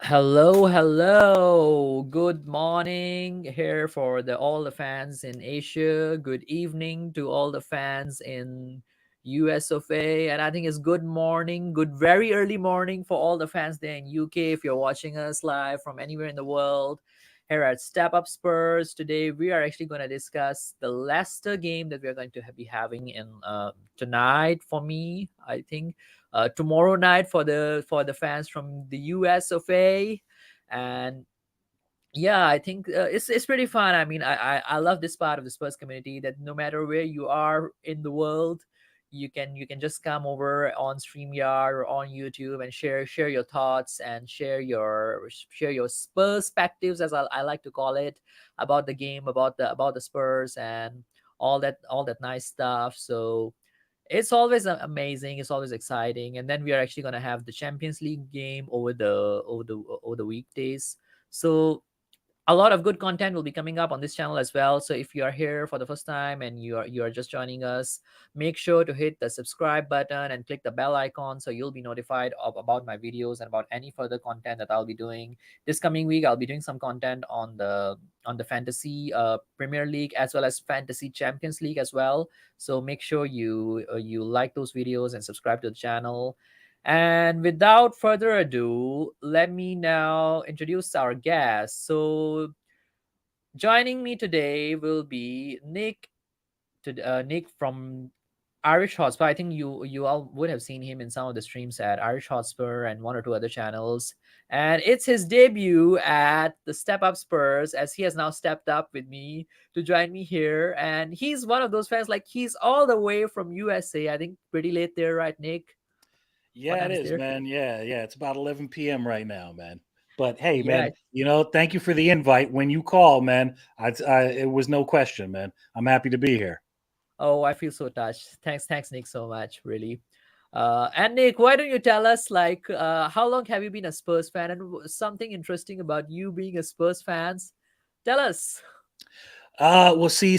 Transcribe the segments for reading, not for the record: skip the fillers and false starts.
Hello, hello. Good morning here for all the fans in Asia. Good evening to all the fans in US of A. And I think it's good morning, good very early morning for all the fans there in UK if you're watching us live from anywhere in the world. Here at Step Up Spurs today, we are actually going to discuss the Leicester game that we're going to be having in tonight. For me, I think tomorrow night for the fans from the US of A. And yeah, I think it's pretty fun. I mean, I love this part of the Spurs community that no matter where you are in the world, you can just come over on StreamYard or on YouTube and share your thoughts and share your Spurs perspectives, as I like to call it, about the game, about the Spurs and all that nice stuff. So it's always amazing, it's always exciting. And then we are actually going to have the Champions League game over the weekdays. So a lot of good content will be coming up on this channel as well. So if you are here for the first time and you are just joining us, make sure to hit the subscribe button and click the bell icon so you'll be notified about my videos and about any further content that I'll be doing. This coming week I'll be doing some content on the fantasy Premier League as well as fantasy Champions League as well. So make sure you like those videos and subscribe to the channel. And without further ado, let me now introduce our guest. So, joining me today will be Nick from Irish Hotspur. I think you all would have seen him in some of the streams at Irish Hotspur and one or two other channels. And it's his debut at the Step Up Spurs, as he has now stepped up with me to join me here. And he's one of those fans, like he's all the way from USA. I think pretty late there, right, Nick? What Yeah, time it is is, there? man. Yeah. It's about 11 p.m. right now, man. But hey, Yeah. man, thank you for the invite. When you call, man, it was no question, man. I'm happy to be here. Oh, I feel so touched. Thanks, Nick, so much, really. And Nick, why don't you tell us, like, how long have you been a Spurs fan, and something interesting about you being a Spurs fans? Tell us. Well, see,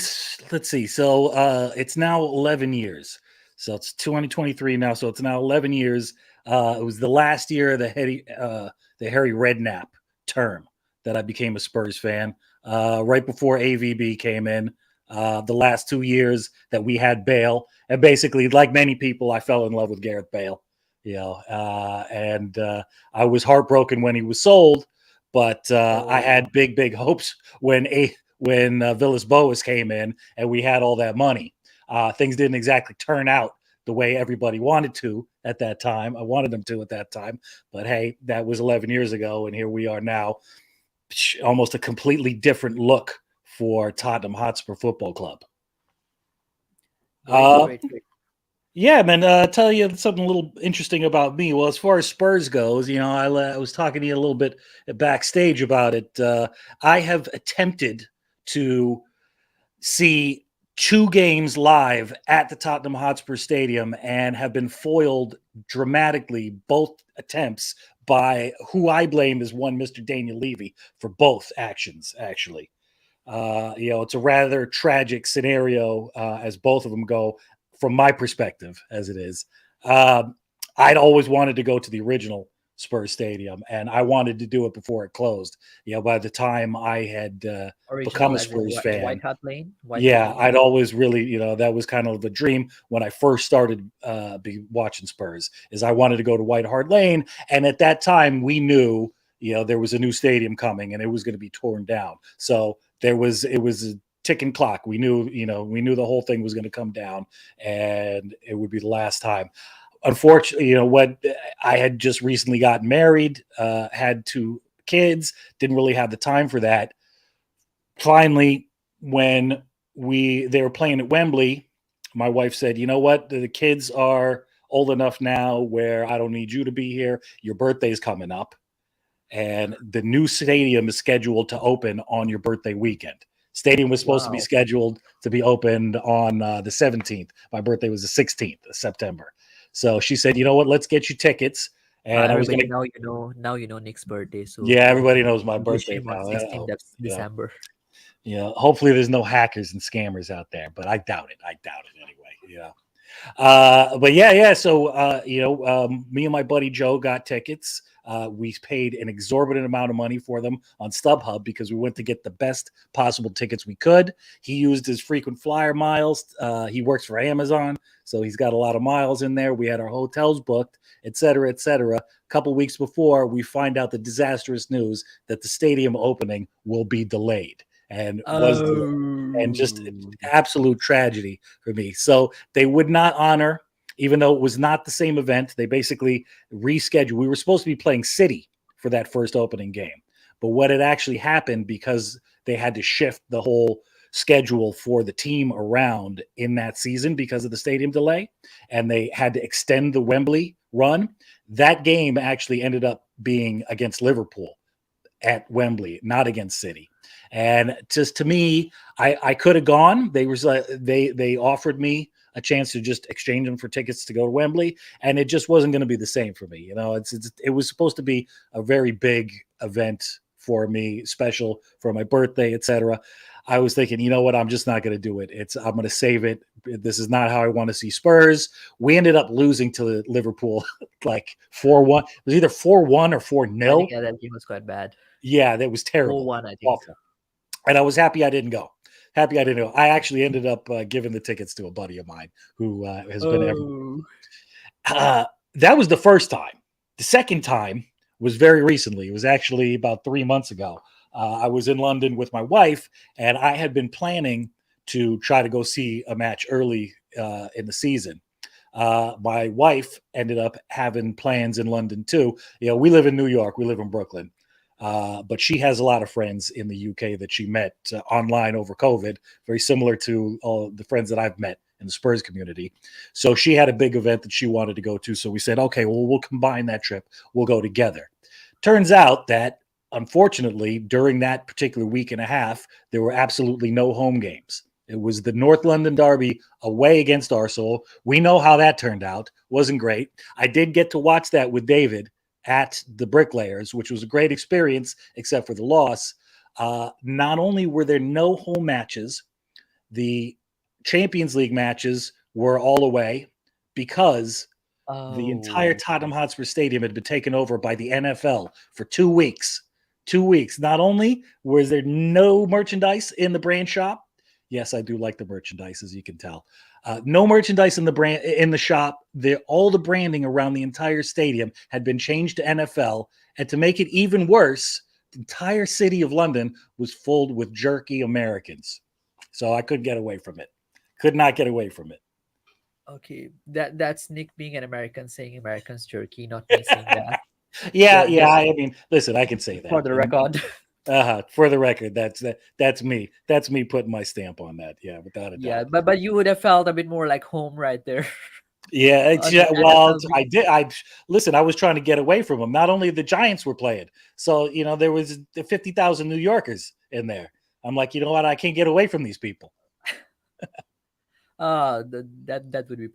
let's see. So, it's now 11 years. So it's 2023 now. So it's now 11 years. It was the last year of the Harry Redknapp term that I became a Spurs fan. Right before AVB came in. The last 2 years that we had Bale, and basically, like many people, I fell in love with Gareth Bale. And I was heartbroken when he was sold, but I Oh, had big hopes when Villas Boas came in and we had all that money. Things didn't exactly turn out the way everybody wanted to at that time. I wanted them to at that time, but hey, that was 11 years ago, and here we are now, almost a completely different look for Tottenham Hotspur Football Club. great, Uh, great, great. yeah, man. Tell you something a little interesting about me. Well, as far as Spurs goes, I was talking to you a little bit backstage about it. I have attempted to see two games live at the Tottenham Hotspur Stadium and have been foiled dramatically both attempts by who I blame is one Mr. Daniel Levy for both actions, actually. It's a rather tragic scenario as both of them go, from my perspective, as it is. I'd always wanted to go to the original Spurs Stadium, and I wanted to do it before it closed. By the time I had become Original, a as in Spurs White fan, Hart Lane. White Hart yeah, Lane. I'd always really, that was kind of the dream when I first started be watching Spurs, is I wanted to go to White Hart Lane, and at that time we knew, there was a new stadium coming and it was going to be torn down. So it was a ticking clock. We knew the whole thing was going to come down, and it would be the last time. Unfortunately, what I had just recently gotten married, had two kids, didn't really have the time for that. Finally, when they were playing at Wembley, my wife said, "You know what? The kids are old enough now where I don't need you to be here. Your birthday's coming up, and the new stadium is scheduled to open on your birthday weekend." Stadium was supposed to be Wow. scheduled to be opened on the 17th. My birthday was the 16th of September. So she said, "You know what? Let's get you tickets." And I was Everybody, gonna, now you know. Now you know Nick's birthday, so yeah, you can everybody knows my wish birthday him on now. 16th Yeah, December. hopefully there's no hackers and scammers out there, but I doubt it. I doubt it anyway. But yeah. So me and my buddy Joe got tickets. We paid an exorbitant amount of money for them on StubHub because we went to get the best possible tickets we could. He used his frequent flyer miles. He works for Amazon, so he's got a lot of miles in there. We had our hotels booked, et cetera, et cetera. A couple weeks before, we find out the disastrous news that the stadium opening will be delayed and was delayed. And just Oh. absolute tragedy for me. So they would not honor, even though it was not the same event. They basically rescheduled. We were supposed to be playing City for that first opening game, but what had actually happened, because they had to shift the whole schedule for the team around in that season because of the stadium delay, and they had to extend the Wembley run. That game actually ended up being against Liverpool at Wembley, not against City. And just to me, I could have gone. They offered me a chance to just exchange them for tickets to go to Wembley, and it just wasn't going to be the same for me. It was supposed to be a very big event for me, special for my birthday, etc. I was thinking, you know what, I'm just not going to do it. I'm going to save it. This is not how I want to see Spurs. We ended up losing to Liverpool like 4-1. It was either 4-1 or 4 I think nil. that game was quite bad. Yeah, that was terrible. 4-1, I think. Awful. And I was happy I didn't go. Happy I didn't go. I actually ended up giving the tickets to a buddy of mine who has been every. Oh. Uh, that was the first time. The second time was very recently. It was actually about 3 months ago. I was in London with my wife, and I had been planning to try to go see a match early in the season. My wife ended up having plans in London too. We live in New York. We live in Brooklyn. But she has a lot of friends in the UK that she met online over COVID, very similar to all the friends that I've met in the Spurs community. So she had a big event that she wanted to go to. So we said, okay, well, we'll combine that trip. We'll go together. Turns out that, unfortunately, during that particular week and a half, there were absolutely no home games. It was the North London Derby away against Arsenal. We know how that turned out. Wasn't great. I did get to watch that with David at the Bricklayers, which was a great experience, except for the loss. Not only were there no home matches, the Champions League matches were all away because the entire Oh. Tottenham Hotspur Stadium had been taken over by the NFL for 2 weeks. 2 weeks. Not only was there no merchandise in the brand shop, yes, I do like the merchandise, as you can tell. No merchandise in the shop. All the branding around the entire stadium had been changed to NFL, and to make it even worse, the entire city of London was filled with jerky Americans. So I couldn't get away from it. Could not get away from it. Okay. That's Nick being an American saying Americans jerky, not me saying that. Yeah. Just I mean, listen, I can say for that. the record. For the record, that's me. That's me putting my stamp on that. Yeah, without a Yeah, doubt. but you would have felt a bit more like home right there Yeah, on the well, NFL. I did. I listen. I was trying to get away from them. Not only the Giants were playing, so there was 50,000 New Yorkers in there. I'm like, you know what? I can't get away from these people. That would be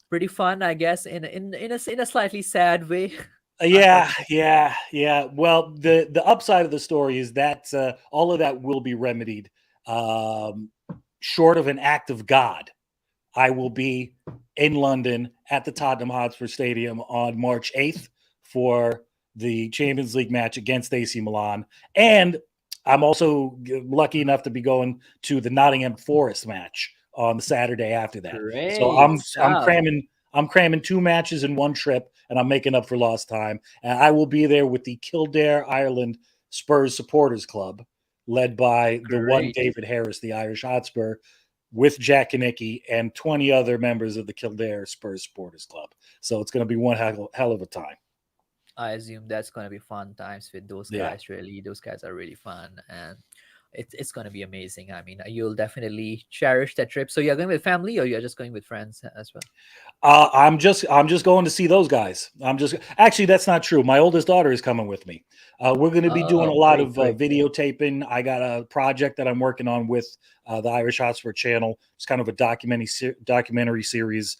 pretty fun, I guess, in a slightly sad way. Yeah, Unfortunately. yeah. Well, the upside of the story is that all of that will be remedied, um, short of an act of God. I will be in London at the Tottenham Hotspur Stadium on March 8th for the Champions League match against AC Milan. And I'm also lucky enough to be going to the Nottingham Forest match on the Saturday after that. So Great I'm stuff. cramming two matches in one trip, and I'm making up for lost time. And I will be there with the Kildare, Ireland Spurs Supporters Club, led by the one Great. David Harris, the Irish Hotspur, with Jack Kanicki and 20 other members of the Kildare Spurs Supporters Club. So it's going to be one hell of a time. I assume that's gonna be fun times with those Yeah. guys. Really, those guys are really fun, and it's gonna be amazing. I mean, you'll definitely cherish that trip. So you're going with family, or you're just going with friends as well? I'm just going to see those guys. I'm just actually that's not true. My oldest daughter is coming with me. We're going to be doing a Oh, lot great, of great. videotaping. I got a project that I'm working on with the Irish Hotspur channel. It's kind of a documentary series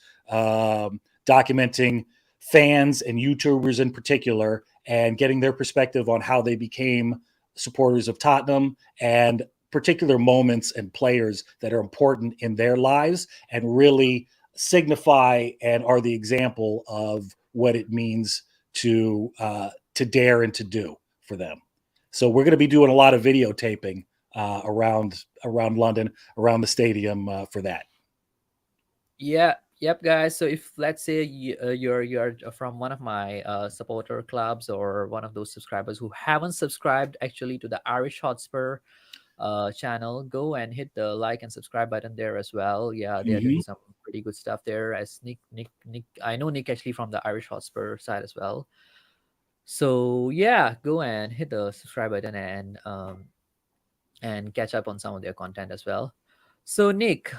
documenting fans and YouTubers in particular and getting their perspective on how they became supporters of Tottenham and particular moments and players that are important in their lives and really signify and are the example of what it means to dare and to do for them. So we're going to be doing a lot of videotaping around London, around the stadium for that. Yeah, yep, guys. So if let's say you're from one of my supporter clubs or one of those subscribers who haven't subscribed actually to the Irish Hotspur channel, go and hit the like and subscribe button there as well. Yeah, they are doing Mm-hmm. some pretty good stuff there. As Nick, I know Nick actually from the Irish Hotspur side as well. So yeah, go and hit the subscribe button and catch up on some of their content as well. So Nick,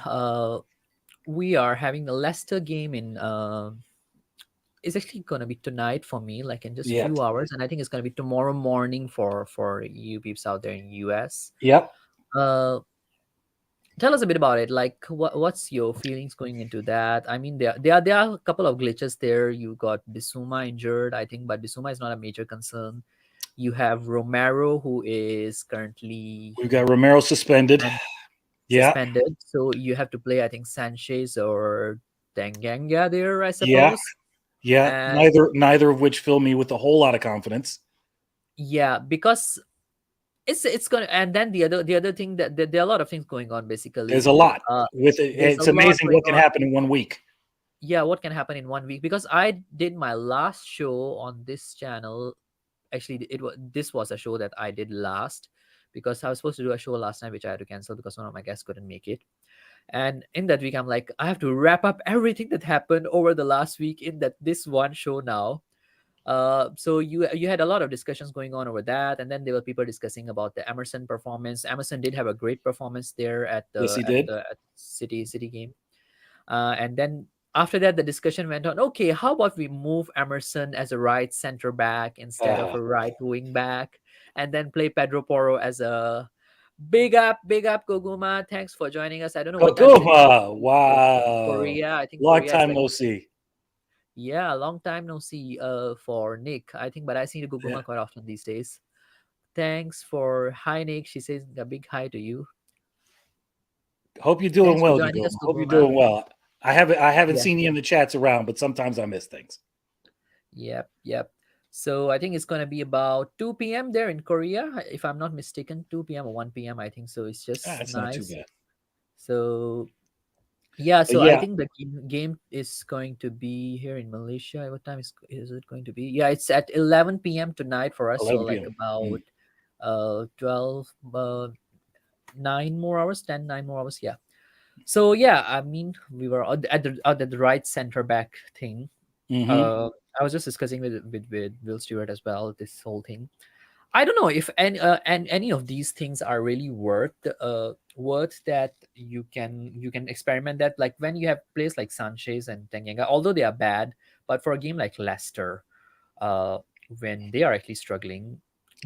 we are having the Leicester game in it's actually gonna be tonight for me, like in just Yep. few hours, and I think it's gonna be tomorrow morning for you peeps out there in US. Yep. Uh, Tell us a bit about it. Like, what's your feelings going into that? I mean, there are a couple of glitches there. You got Bissouma injured, I think, but Bissouma is not a major concern. You have Romero, who is currently We've got Romero suspended. suspend, Yeah. suspended, so you have to play, I think, Sanchez or Tanganga there, I Yeah. suppose. Yeah. And Neither of which fill me with a whole lot of confidence. yeah, because it's gonna, and then the other thing that there are a lot of things going on There's a basically. lot with it. There's a It's lot amazing going what can on. happen in 1 week. Yeah, what can happen in 1 week? Because I did my last show on this channel. Actually, this was a show that I did last, because I was supposed to do a show last time which I had to cancel because one of my guests couldn't make it. And in that week, I'm like, I have to wrap up everything that happened over the last week in that this one show now. So you had a lot of discussions going on over that, and then there were people discussing about the Emerson performance. Emerson did have a great performance there at Yes, the he at did. the at city game. And then after that, the discussion went on. Okay, how about we move Emerson as a right center back instead of Uh, a right wing back, and then play Pedro Porro as a big up, Koguma. Thanks for joining us. I don't know what time is it Kokuma. in Wow. Korea. I think Long Korea is time like, no see. yeah, long time no see. For Nick, I think, but I see the Yeah. Koguma quite often these days. Thanks for hi Nick. She says a big hi to you. Hope you're doing Thanks for well, joining Gagoma. us, Hope you're Koguma. doing well. I haven't Yeah. seen you in the chats around, but sometimes I miss things. Yep, yep. So I think it's gonna be about 2 p.m. there in Korea, if I'm not mistaken, 2 p.m. or 1 p.m. I think so. It's Ah, just it's not too nice. bad. So yeah, But so I yeah, think the game is going to be here in Malaysia. What time is it going to be? Yeah, it's at 11 p.m. tonight for us. So 11 like p.m. about 12 9 more hours, 9 more hours. Yeah. So yeah, I mean, we were at the right center back thing. Mm-hmm. Uh, I was just discussing with Will Stewart as well. This whole thing. I don't know if any of these things are really worth that you can experiment that, like when you have players like Sanchez and Tanganga, although they are bad, but for a game like Leicester, uh, when they are actually struggling,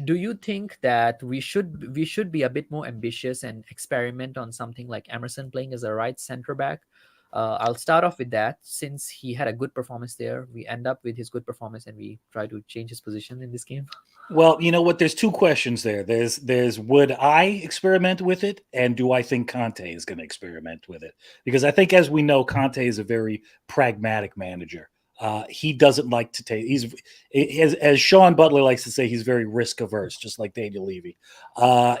do you think that we should be a bit more ambitious and experiment on something like Emerson playing as a right center back? I'll start off with that. Since he had a good performance there, we end up with his good performance and we try to change his position in this game. Well, you know what? There's two questions there. There's would I experiment with it, and do I think Conte is going to experiment with it? Because I think, as we know, Conte is a very pragmatic manager. He doesn't like to take. As Sean Butler likes to say, he's very risk averse, just like Daniel Levy.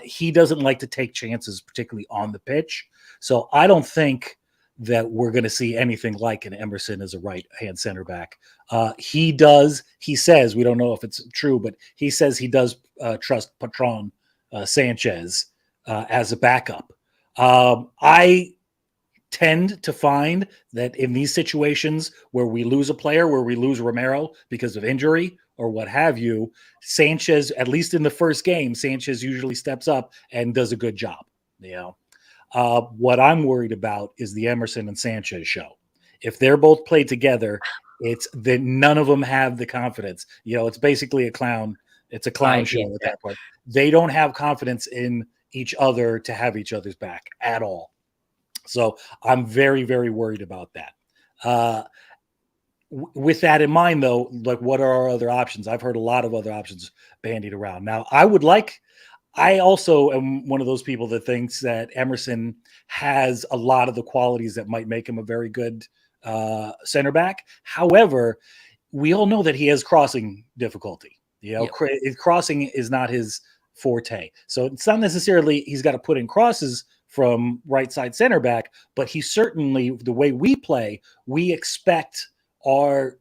He doesn't like to take chances, particularly on the pitch. So I don't think that we're going to see anything like an Emerson as a right hand center back. He does. He says, we don't know if it's true, but he says he does trust Patron Sanchez as a backup. I tend to find that in these situations where we lose a player, where we lose Romero because of injury or what have you, Sanchez, at least in the first game, Sanchez usually steps up and does a good job. You know, what I'm worried about is the Emerson and Sanchez show. If they're both played together, it's that none of them have the confidence. You know, it's basically a clown. It's a I clown agree. show at Yeah. that point. They don't have confidence in each other to have each other's back at all. So I'm very, very worried about that. Uh, with that in mind, though, like what are our other options? I've heard a lot of other options bandied around. Now, I also am one of those people that thinks that Emerson has a lot of the qualities that might make him a very good center back. However, we all know that he has crossing difficulty. Yep. Crossing is not his forte. So it's not necessarily he's got to put in crosses from right side center back, but he certainly, the way we play, we expect our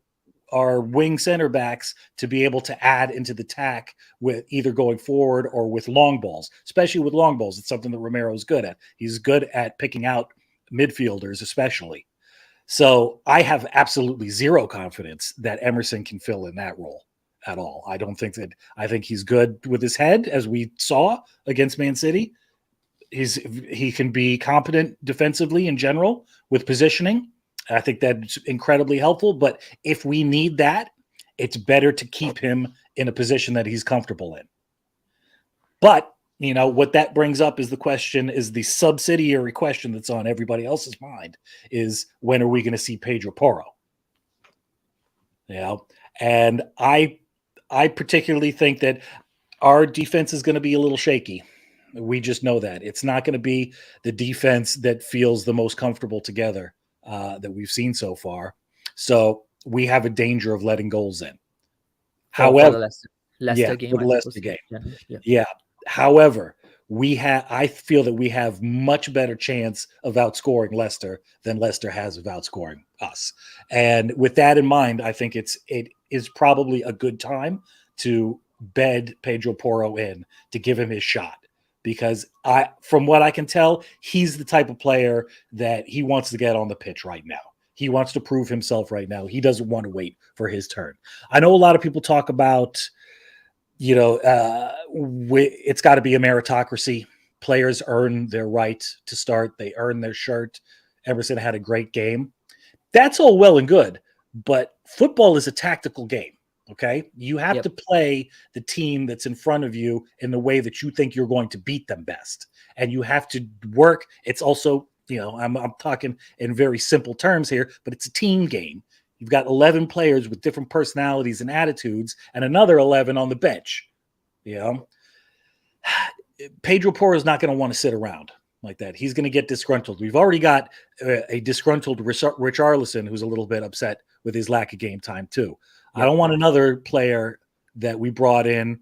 wing center backs to be able to add into the tack with either going forward or with long balls, especially with long balls. It's something that Romero is good at. He's good at picking out midfielders, especially. So I have absolutely zero confidence that Emerson can fill in that role at all. I don't think that. I think he's good with his head, as we saw against Man City. He can be competent defensively in general with positioning. I think that's incredibly helpful. But if we need that, it's better to keep him in a position that he's comfortable in. But what that brings up is the subsidiary question that's on everybody else's mind is, when are we going to see Pedro Porro? And I particularly think that our defense is going to be a little shaky. We just know that it's not going to be the defense that feels the most comfortable together that we've seen so far. So we have a danger of letting goals in. For However, the Leicester game, for the I Leicester suppose. game. Yeah. Yeah. However, I feel that we have much better chance of outscoring Leicester than Leicester has of outscoring us. And with that in mind, I think it is probably a good time to bed Pedro Porro in to give him his shot. Because from what I can tell, he's the type of player that he wants to get on the pitch right now. He wants to prove himself right now. He doesn't want to wait for his turn. I know a lot of people talk about, it's got to be a meritocracy. Players earn their right to start. They earn their shirt. Emerson had a great game. That's all well and good, but football is a tactical game. Okay. You have to play the team that's in front of you in the way that you think you're going to beat them best. And you have to work. It's also, I'm talking in very simple terms here, but it's a team game. You've got 11 players with different personalities and attitudes and another 11 on the bench. Pedro Porro is not going to want to sit around like that. He's going to get disgruntled. We've already got a disgruntled Richarlison who's a little bit upset with his lack of game time too. I don't want another player that we brought in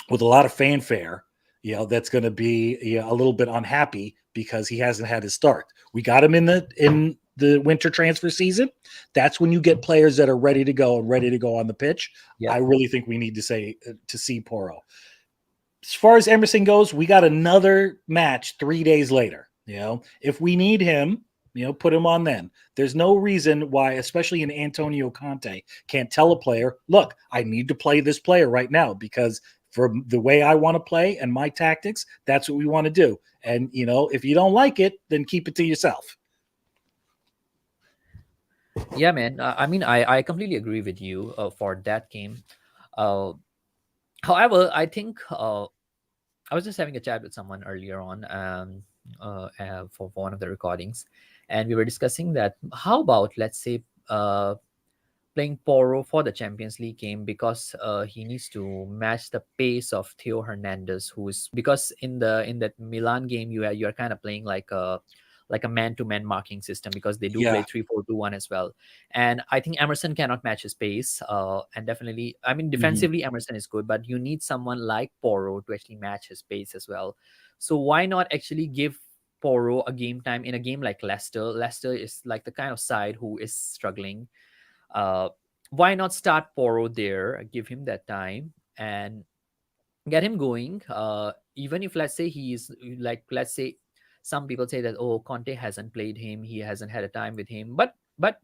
with a lot of fanfare, that's going to be a little bit unhappy because he hasn't had his start. We got him in the winter transfer season. That's when you get players that are ready to go on the pitch. Yep. I really think we need to see Porro. As far as Emerson goes, we got another match 3 days later. If we need him, put him on then. There's no reason why, especially in Antonio Conte, can't tell a player, look, I need to play this player right now because for the way I want to play and my tactics, that's what we want to do. And, if you don't like it, then keep it to yourself. Yeah, man. I completely agree with you for that game. However, I think I was just having a chat with someone earlier on for one of the recordings, and we were discussing that how about, let's say, playing Porro for the Champions League game because he needs to match the pace of Theo Hernandez, because in that Milan game you are kind of playing like a man-to-man marking system because they do play 3-4-2-1 as well. And I think Emerson cannot match his pace. And definitely, defensively, Emerson is good, but you need someone like Porro to actually match his pace as well. So why not actually give Porro a game time in a game like Leicester? Leicester is like the kind of side who is struggling. Why not start Porro there, give him that time and get him going? Even if let's say some people say that, oh, Conte hasn't played him, he hasn't had a time with him, but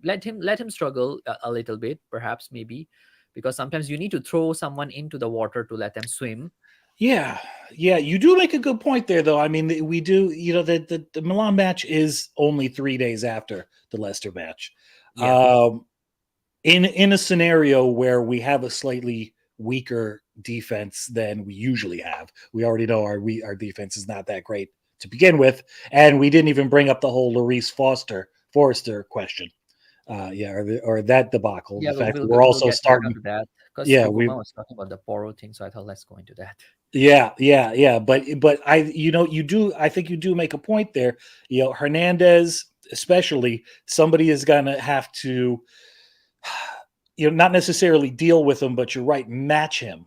let him struggle a little bit, perhaps, maybe, because sometimes you need to throw someone into the water to let them swim. Yeah, you do make a good point there, though. We do, the Milan match is only 3 days after the Leicester match. In a scenario where we have a slightly weaker defense than we usually have, we already know our defense is not that great to begin with, and we didn't even bring up the whole Lloris Forrester question, or that debacle. Yeah, the fact that we'll also get starting to that because yeah Guguma was talking about the Porro thing, so I thought let's go into that. Yeah. But I think you do make a point there. Hernandez especially somebody is going to have to, not necessarily deal with him, but you're right, match him.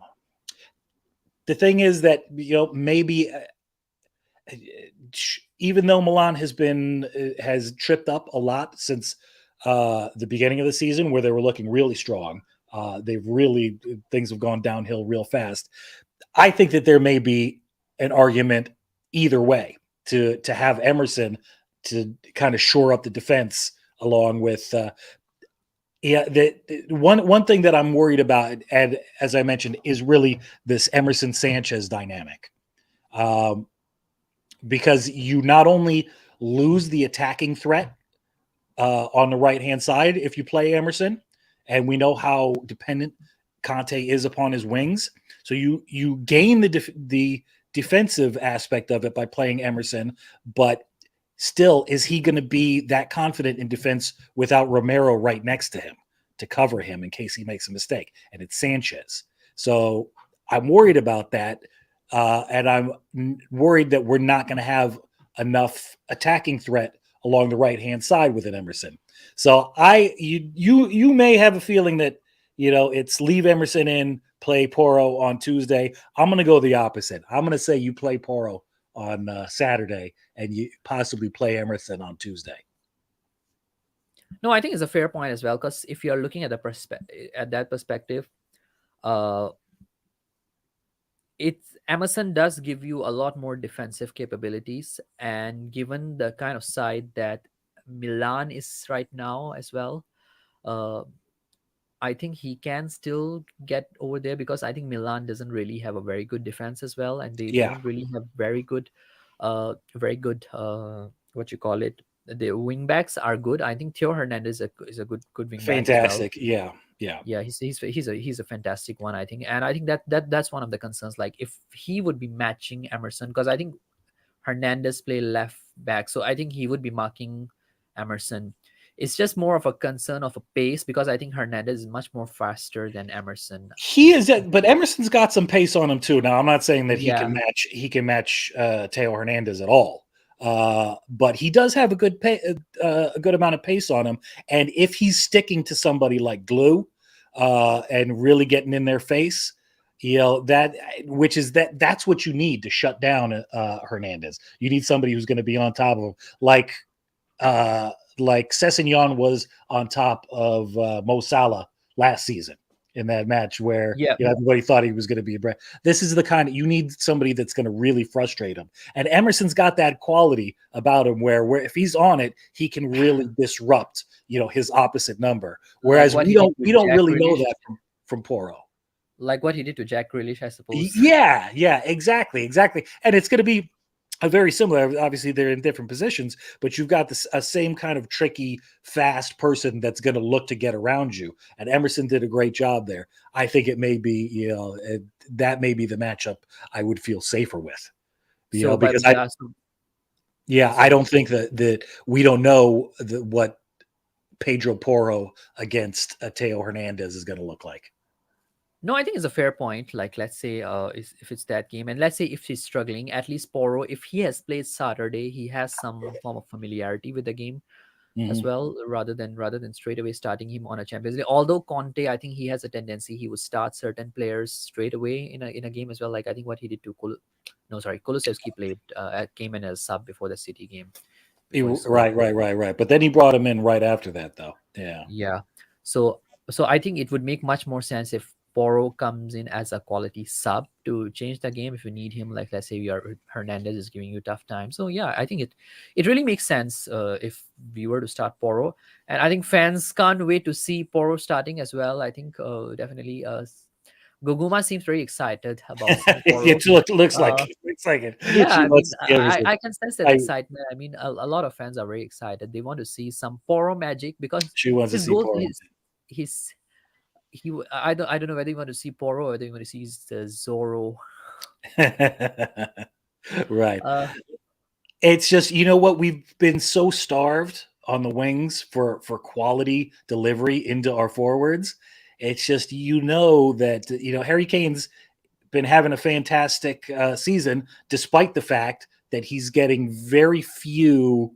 The thing is that maybe even though Milan has tripped up a lot since the beginning of the season, where they were looking really strong, things have gone downhill real fast. I think that there may be an argument either way to have Emerson to kind of shore up the defense along with. One thing that I'm worried about, and as I mentioned, is really this Emerson Sanchez dynamic. Because you not only lose the attacking threat on the right hand side if you play Emerson, and we know how dependent Conte is upon his wings. So you gain the defensive aspect of it by playing Emerson, but still, is he going to be that confident in defense without Romero right next to him to cover him in case he makes a mistake? And it's Sanchez. So I'm worried about that. And I'm worried that we're not going to have enough attacking threat along the right-hand side with an Emerson. So you may have a feeling that, it's leave Emerson in, play Porro on Tuesday. I'm going to go the opposite. I'm going to say you play Porro on Saturday and you possibly play Emerson on Tuesday. No, I think it's a fair point as well, because if you're looking at that perspective, Emerson does give you a lot more defensive capabilities, and given the kind of side that Milan is right now as well, uh, I think he can still get over there, because I think Milan doesn't really have a very good defense as well, and they Yeah, don't really have very good what you call it. The wing backs are good. I think Theo Hernandez is a good wing back as well. fantastic. Yeah, yeah. Yeah, he's a fantastic one, I think. And I think that's one of the concerns. Like, if he would be matching Emerson, because I think Hernandez play left back, so I think he would be marking Emerson. It's just more of a concern of a pace, because I think Hernandez is much more faster than Emerson. He is, but Emerson's got some pace on him too. Now, I'm not saying that Yeah, he can match Teo Hernandez at all, but he does have a good amount of pace on him. And if he's sticking to somebody like glue and really getting in their face, that's what you need to shut down Hernandez. You need somebody who's going to be on top of him, like Sessegnon was on top of Mo Salah last season in that match where yeah. everybody thought he was going to be a breath. This is the kind of, you need somebody that's going to really frustrate him. And Emerson's got that quality about him where if he's on it, he can really disrupt, his opposite number. Like Whereas what we he did don't to we don't Jack really know Grealish. that from Porro. Like what he did to Jack Grealish, I suppose. Yeah, exactly. And it's going to be a very similar. Obviously, they're in different positions, but you've got a same kind of tricky, fast person that's going to look to get around you. And Emerson did a great job there. I think it may be, that may be the matchup I would feel safer with, So, but because yeah, so, I sorry. don't think that we don't know what Pedro Porro against Teo Hernandez is going to look like. No, I think it's a fair point. Like, let's say, if it's that game, and let's say if he's struggling, at least Porro, if he has played Saturday, he has some form of familiarity with the game as Mm-hmm. well, rather than straight away starting him on a Champions League. Although Conte, I think he has a tendency he would start certain players straight away in a game as well. Like I think what he did to Kulusevski came in as sub before the City game before he scored. Right. But then he brought him in right after that, though. Yeah. Yeah. So I think it would make much more sense if Porro comes in as a quality sub to change the game if you need him. Like, let's say Hernandez is giving you tough time. So yeah, I think it really makes sense if we were to start Porro, and I think fans can't wait to see Porro starting as well. I think definitely Goguma seems very excited about seeing Porro. It looks like Uh, it. yeah, She I mean, wants to give us. I can sense that I excitement. I mean, a lot of fans are very excited. They want to see some Porro magic, because She wants to his see goals, Porro. his I don't know whether you want to see Porro or whether you want to see Zorro. Right. Uh, It's just, what, we've been so starved on the wings for quality delivery into our forwards. It's just, that Harry Kane's been having a fantastic season, despite the fact that he's getting very few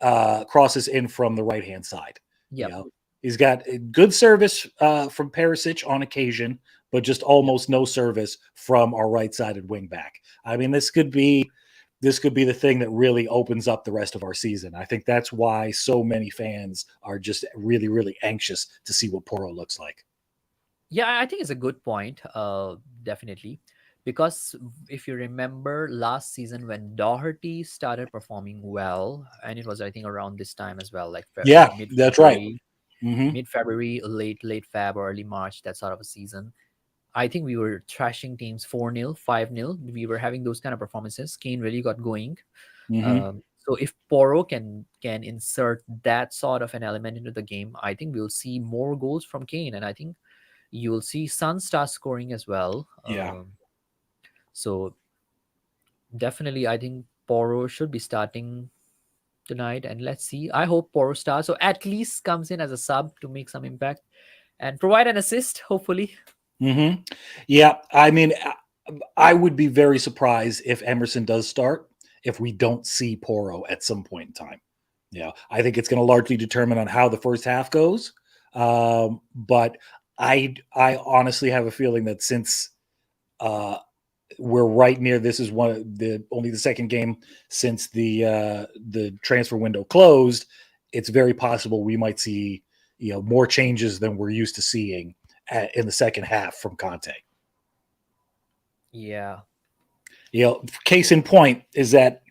crosses in from the right hand side. You Yep. know, he's got good service from Perisic on occasion, but just Yep. almost no service from our right sided wing back. I mean, this could be the thing that really opens up the rest of our season. I think that's why so many fans are just really, really anxious to see what Poro looks like. Yeah, I think it's a good point. Definitely, because if you remember last season when Doherty started performing well, and it was I think around this time as well, like Yeah, mid that's right. February, Hmm. late Feb or early March, that sort of a season. I think we were thrashing teams 4-0, 5-0. We were having those kind of performances. Kane really got going. Hmm. So if Poro can insert that sort of an element into the game, I think we'll see more goals from Kane, and I think you will see Sun start scoring as well. Yeah. So definitely, I think Poro should be starting tonight, and let's see. I hope Poro starts, so at least comes in as a sub to make some impact and provide an assist. Hopefully, Hmm. Yeah. I mean, I would be very surprised if Emerson does start if we don't see Poro at some point in time. Yeah, I think it's going to largely determine on how the first half goes. But I honestly have a feeling that since uh, we're right near this is one of the only the second game since the transfer window closed, it's very possible we might see more changes than we're used to seeing in the second half from Conte. yeah. Case in point is that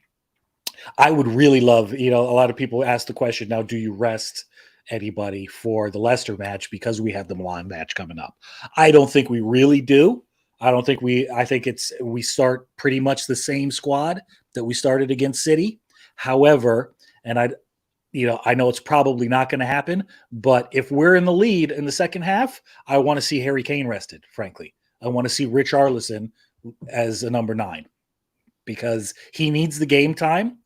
I would really love, a lot of people ask the question now, do you rest anybody for the Leicester match because we have the Milan match coming up? I don't think we really do. I think we start pretty much the same squad that we started against City. However, and I know it's probably not going to happen, but if we're in the lead in the second half, I want to see Harry Kane rested, frankly. I want to see Rich Arlison as a number 9 because he needs the game time.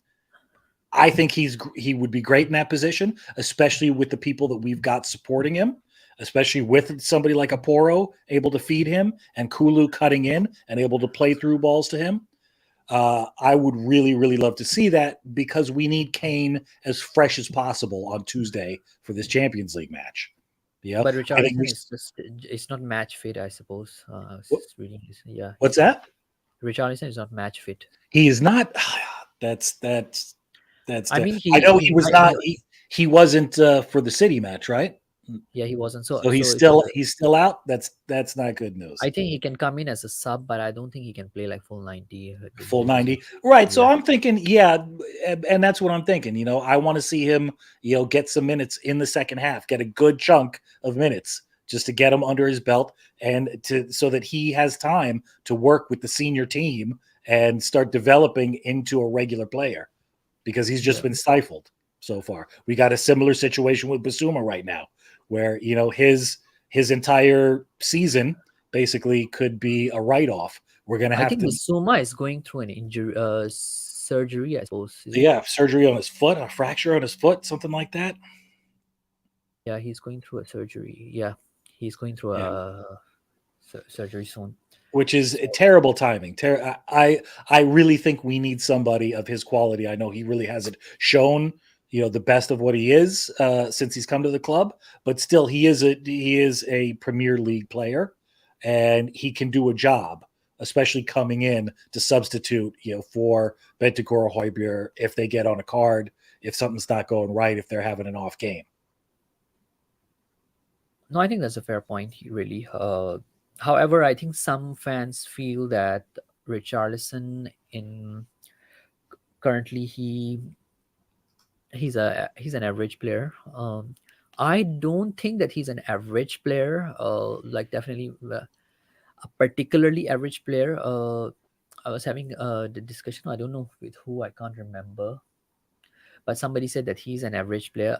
I think he would be great in that position, especially with the people that we've got supporting him, especially with somebody like a Poro able to feed him and Kulu cutting in and able to play through balls to him. I would really, really love to see that because we need Kane as fresh as possible on Tuesday for this Champions League match. Yeah, But I think we. Richarlison is just it's not match fit, I suppose. I what- was reading this. Yeah, What's that? Richarlison is not match fit. He is not. That's. I mean, I he know he he was might not. he He wasn't for the City match, right? yeah, he wasn't. So So he's so still he's still out. That's not good news. I think he can come in as a sub, but I don't think he can play like full 90 Full because of 90. Right. So yeah. I'm thinking, yeah, and that's what I'm thinking. I want to see him, get some minutes in the second half, get a good chunk of minutes just to get him under his belt and to so that he has time to work with the senior team and start developing into a regular player because he's just Yeah. been stifled so far. We got a similar situation with Basuma right now, where his entire season basically could be a write off. We're gonna I have think to, Basuma is going through an injury surgery, I suppose, is it? yeah, surgery on his foot, a fracture on his foot, something like that. Yeah, he's going through a surgery. Yeah, he's going through Yeah, a surgery soon. which is So terrible timing. I really think we need somebody of his quality. I know he really hasn't shown the best of what he is since he's come to the club, but still he is a Premier League player, and he can do a job, especially coming in to substitute for Bentancur or Højbjerg if they get on a card, if something's not going right, if they're having an off game. no, I think that's a fair point, really. However, I think some fans feel that Richarlison in currently he's an average player. I don't think that he's an average player. Like definitely a particularly average player. I was having the discussion. I don't know with who. I can't remember, but somebody said that he's an average player.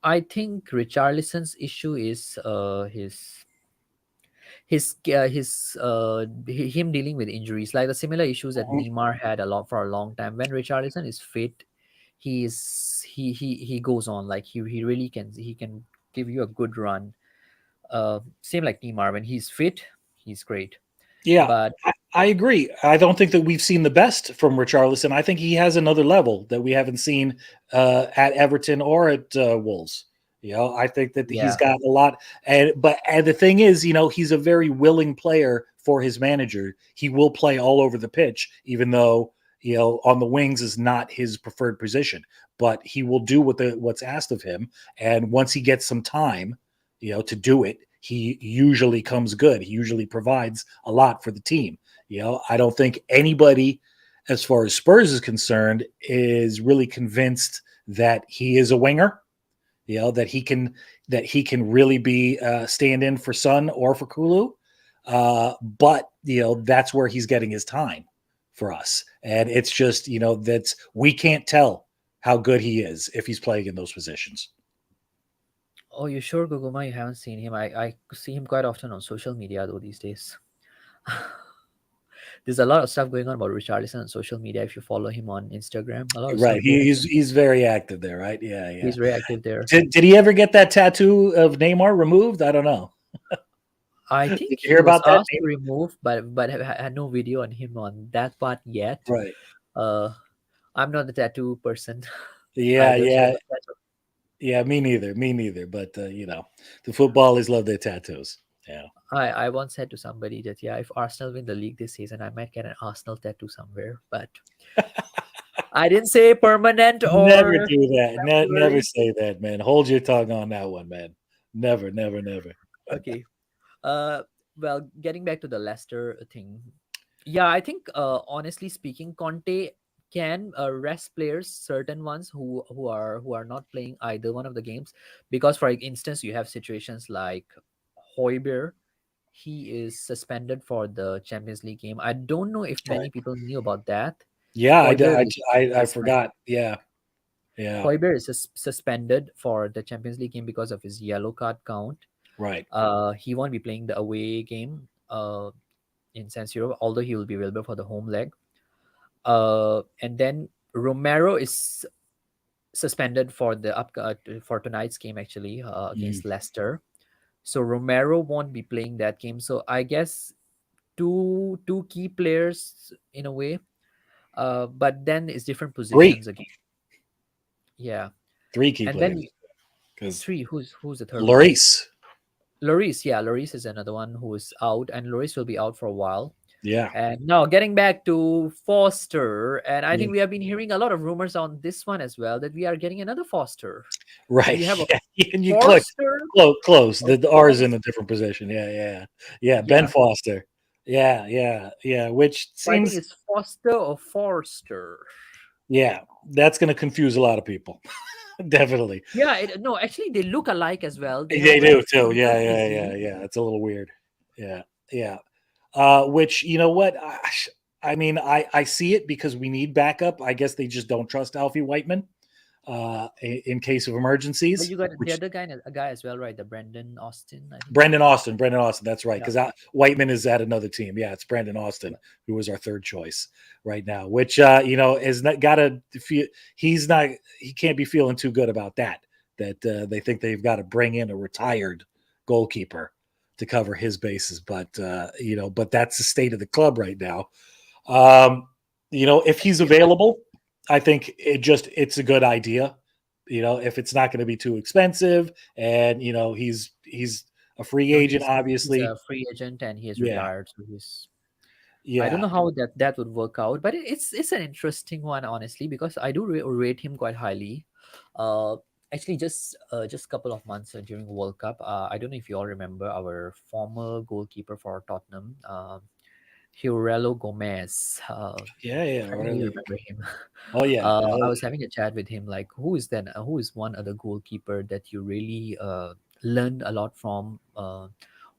I think Richarlison's issue is him dealing with injuries, like the similar issues that Mhm. Neymar had a lot for a long time. When Richarlison is fit, he goes on, like he really can give you a good run. Same like Neymar, when he's fit, he's great. Yeah, But I agree. I don't think that we've seen the best from Richarlison. I think he has another level that we haven't seen at Everton or at Wolves. I think that he's Yeah. got a lot. And the thing is, he's a very willing player for his manager. He will play all over the pitch, even though on the wings is not his preferred position. But he will do what's asked of him. And once he gets some time, to do it, he usually comes good. He usually provides a lot for the team. I don't think anybody, as far as Spurs is concerned, is really convinced that he is a winger. That he can really be stand in for Son or for Kulu. But that's where he's getting his time for us, and it's just that's we can't tell how good he is if he's playing in those positions. Oh, you sure, Guguma? You haven't seen him? I see him quite often on social media though these days. There's a lot of stuff going on about Richarlison on social media. If you follow him on Instagram, a lot of Right, stuff going on. he's very active there, right? Yeah, yeah. He's very active there. Did he ever get that tattoo of Neymar removed? I don't know. I Did think you hear he was about that? asked to remove, but had no video on him on that part yet. Right. Uh, I'm not the tattoo person. I Yeah, don't show yeah, my tattoo. yeah. Me neither. Me neither. But the footballers love their tattoos. Yeah. I once said to somebody that yeah, if Arsenal win the league this season, I might get an Arsenal tattoo somewhere. But I didn't say permanent Never or do that. Never temporary. say that, man. Hold your tongue on that one, man. Never, never, never. Okay. Uh, well, getting back to the Leicester thing, yeah, I think honestly speaking, Conte can rest players, certain ones who are not playing either one of the games, because for instance, you have situations like Hoiberg. He is suspended for the Champions League game. I don't know if Right. many people knew about that. Yeah, Hoiberg is I suspended. forgot. Yeah, yeah. Hoiberg is suspended for the Champions League game because of his yellow card count. Right. He won't be playing the away game in San Siro, although he will be available for the home leg. And then Romero is suspended for for tonight's game actually Mm. against Leicester. So Romero won't be playing that game. So I guess two key players in a way, but then it's different Three, positions again. Yeah, three key and then players because three. Who's the third one? Lloris. Lloris. Yeah, Lloris is another one who is out, and Lloris will be out for a while. Yeah, And now getting back to Foster, and I yeah. think we have been hearing a lot of rumors on this one as well that we are getting another Foster. Right. We have a Yeah, and you click Forster close. or The R is in a Foster. different position. Yeah, yeah, yeah. Ben Yeah, Foster. Yeah, yeah, yeah. Which so I think seems, it's Foster or Forster. yeah, that's going to confuse a lot of people. Definitely. Yeah, no, actually they look alike as well. They have They very do too. similar Yeah, yeah, yeah, physique. yeah. It's a little weird. Yeah, yeah. Which what I mean, I see it because we need backup. I guess they just don't trust Alfie Whiteman in case of But emergencies. you got the Which other guy, a guy as well, right? The Brendan Austin, I think. Brendan Austin. That's right. Yeah, Because Whiteman is at another team. Yeah, it's Brendan Austin yeah. who is our third choice right now. Which is not got to feel. He's not. He can't be feeling too good about that. That they think they've got to bring in a retired goalkeeper to cover his bases. But but that's the state of the club right now. Um, if he's available, I think it's a good idea. If it's not going to be too expensive, and he's a free No, agent, he's obviously. a free agent and he is Yeah, retired, so he's. I don't yeah, know how that would work out, but it's an interesting one honestly because I do rate him quite highly. Uh, Actually, just a couple of months during World Cup, I don't know if you all remember our former goalkeeper for Tottenham, Hurelo Gomez. yeah, yeah. I think you Really. remember him. Oh yeah, I was having a chat with him, like who is one other goalkeeper that you really learned a lot from,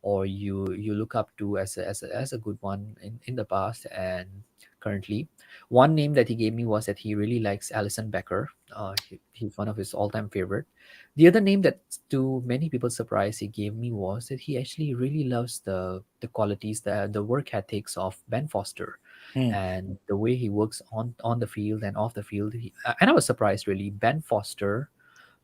or you look up to as a good one in the past and currently. One name that he gave me was that he really likes Alison Becker. He's one of his all-time favorite. The other name that to many people surprise he gave me was that he actually really loves the qualities, the work ethics of Ben Foster Hmm. and the way he works on the field and off the field. And I was surprised really. Ben Foster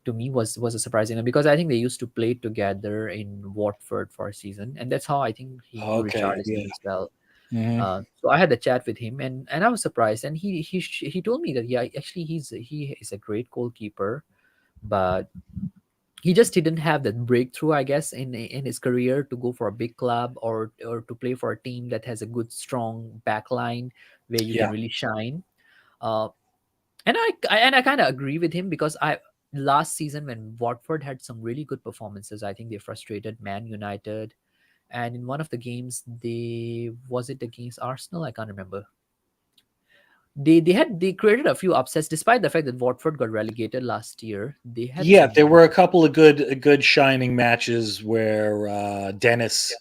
to me was a surprise, because I think they used to play together in Watford for a season, and that's how I think he knew Okay, Richarlison yeah, as well. Hmm. So I had a chat with him, and I was surprised. And he told me that, yeah, actually he is a great goalkeeper, but he just didn't have that breakthrough, I guess, in his career to go for a big club, or to play for a team that has a good strong backline where you can Yeah. really shine. Uh, and I kind of agree with him, because I last season when Watford had some really good performances, I think they frustrated Man United, and in one of the games, they was it against Arsenal? I can't remember. They created a few upsets despite the fact that Watford got relegated last year. They had Yeah, there some were a couple of good shining matches where Dennis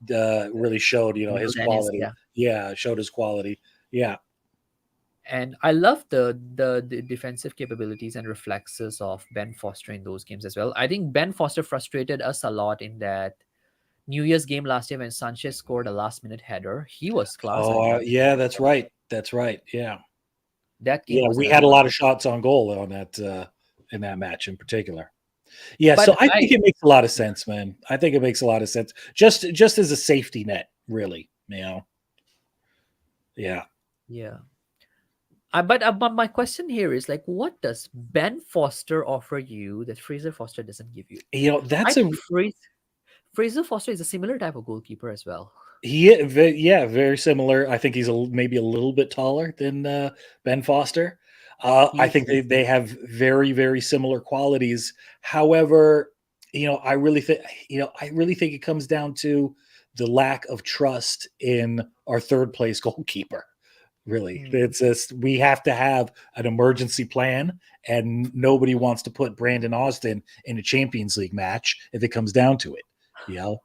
really showed, Middle his Dennis, quality. yeah. Yeah, showed his quality. Yeah. And I love the defensive capabilities and reflexes of Ben Foster in those games as well. I think Ben Foster frustrated us a lot in that New Year's game last year when Sanchez scored a last minute header. He was class Oh, again. yeah, that's right. That's right. Yeah. That game Yeah, was we another had a one. lot of shots on goal on that in that match in particular. Yeah, so But I I think it makes a lot of sense, man. I think it makes a lot of sense. Just as a safety net, really. Yeah. Yeah. But my question here is like, what does Ben Foster offer you that Fraser Foster doesn't give you? I That's a think Fraser Foster is a similar type of goalkeeper as well. yeah, very similar. I think he's maybe a little bit taller than Ben Foster. He I is, think yes. they have very similar qualities. However, I really think it comes down to the lack of trust in our third place goalkeeper. Really, Hmm. it's just we have to have an emergency plan, and nobody wants to put Brandon Austin in a Champions League match if it comes down to it. You know,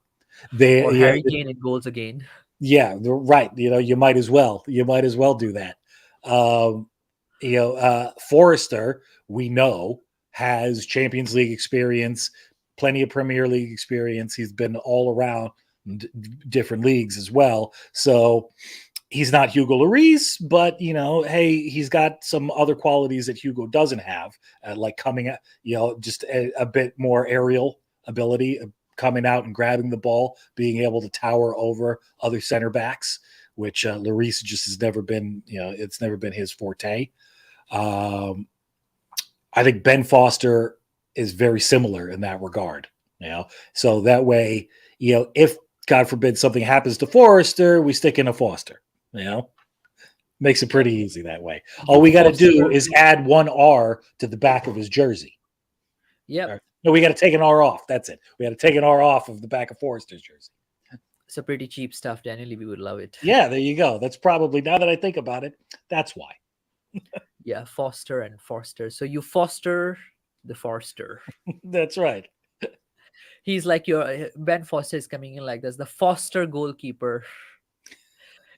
they, Or you know, Harry Kane in goals again. yeah, right. You might as well. You might as well do that. Um, Forrester, we know, has Champions League experience, plenty of Premier League experience. He's been all around d- different leagues as well. So he's not Hugo Lloris, but hey, he's got some other qualities that Hugo doesn't have, like coming at just a bit more aerial ability, coming out and grabbing the ball, being able to tower over other center backs, which Lloris just has never been. It's never been his forte. Um, I think Ben Foster is very similar in that regard. So that way, if God forbid something happens to Forrester, we stick in a Foster. You know, makes it pretty easy that way. All You we got to do Foster. is add one R to the back of his jersey. Yep. No, we got to take an R off. That's it. We got to take an R off of the back of Forrester's jersey. It's a pretty cheap stuff. Daniel Levy would love it. Yeah, there you go. That's probably, now that I think about it, that's why. Yeah, Foster and Forster. So you foster the Forster. That's right. He's like your Ben Foster is coming in like this, the Foster goalkeeper.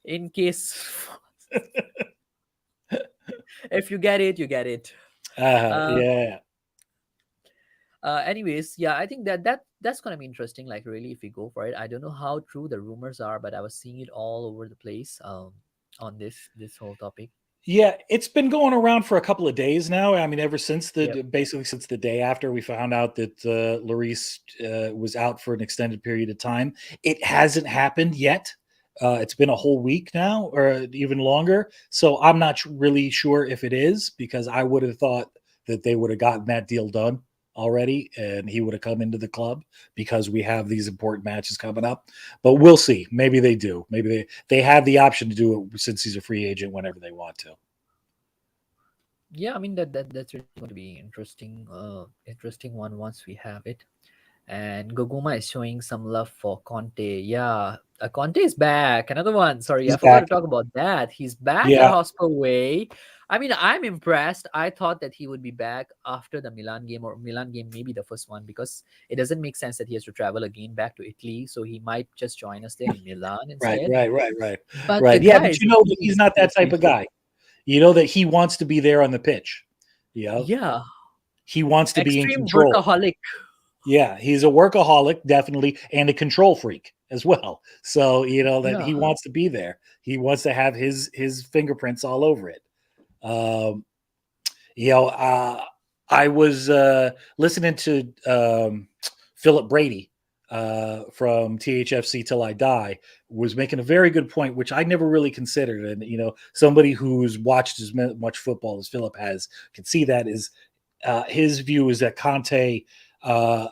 In case if you get it, you get it. Uh, Yeah. anyways, yeah, I think that's gonna be interesting. Like, really, if we go for it, I don't know how true the rumors are, but I was seeing it all over the place. On this whole topic. Yeah, it's been going around for a couple of days now. I mean, ever since Yep. basically since the day after we found out that Lloris was out for an extended period of time. It hasn't happened yet. It's been a whole week now, or even longer. So I'm not really sure if it is, because I would have thought that they would have gotten that deal done already, and he would have come into the club because we have these important matches coming up. But we'll see. Maybe they do. Maybe they have the option to do it since he's a free agent whenever they want to. Yeah, I mean that's really going to be interesting. Interesting one once we have it. And Goguma is showing some love for Conte. Yeah, Conte is back. Another one. Sorry, I He's forgot back. to talk about that. He's back at Yeah, Hospital Way. I mean, I'm impressed. I thought that he would be back after the Milan game, or Milan game, maybe the first one, because it doesn't make sense that he has to travel again back to Italy. So he might just join us there in Milan right, instead. right, right, right, But the right. Yeah, guy but is you know that he's really not that type of dedicated. guy. You know that he wants to be there on the pitch. Yeah, He wants to be in extreme control. workaholic. Yeah, he's a workaholic, definitely, and a control freak as well. So that Yeah. he wants to be there. He wants to have his fingerprints all over it. Um, you know, I was listening to Philip Brady from THFC Till I Die was making a very good point, which I never really considered. And somebody who's watched as much football as Philip has can see that is his view is that Conte uh,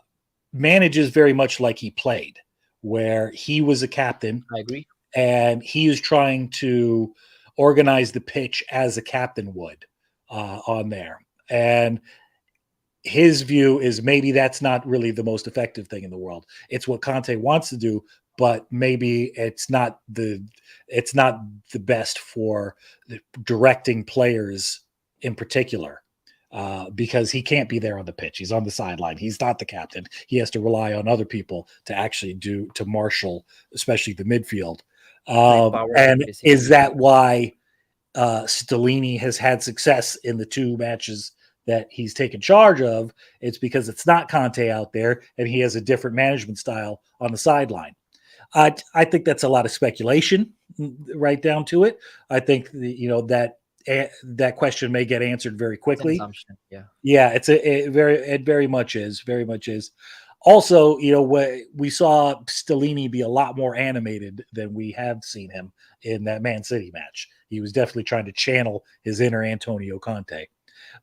manages very much like he played, where he was a captain I agree. and he is trying to organize the pitch as a captain would on there. And his view is maybe that's not really the most effective thing in the world. It's what Conte wants to do, but maybe it's not the best for directing players in particular. Because he can't be there on the pitch. He's on the sideline. He's not the captain. He has to rely on other people to actually to marshal, especially the midfield. To empower them And is basically. that why Stellini has had success in the two matches that he's taken charge of? It's because it's not Conte out there, and he has a different management style on the sideline. I think that's a lot of speculation, right down to it. I think that question may get answered very It's an quickly. assumption. Yeah. Yeah, it very much is, very much is. Also, we saw Stellini be a lot more animated than we have seen him in that Man City match. He was definitely trying to channel his inner Antonio Conte.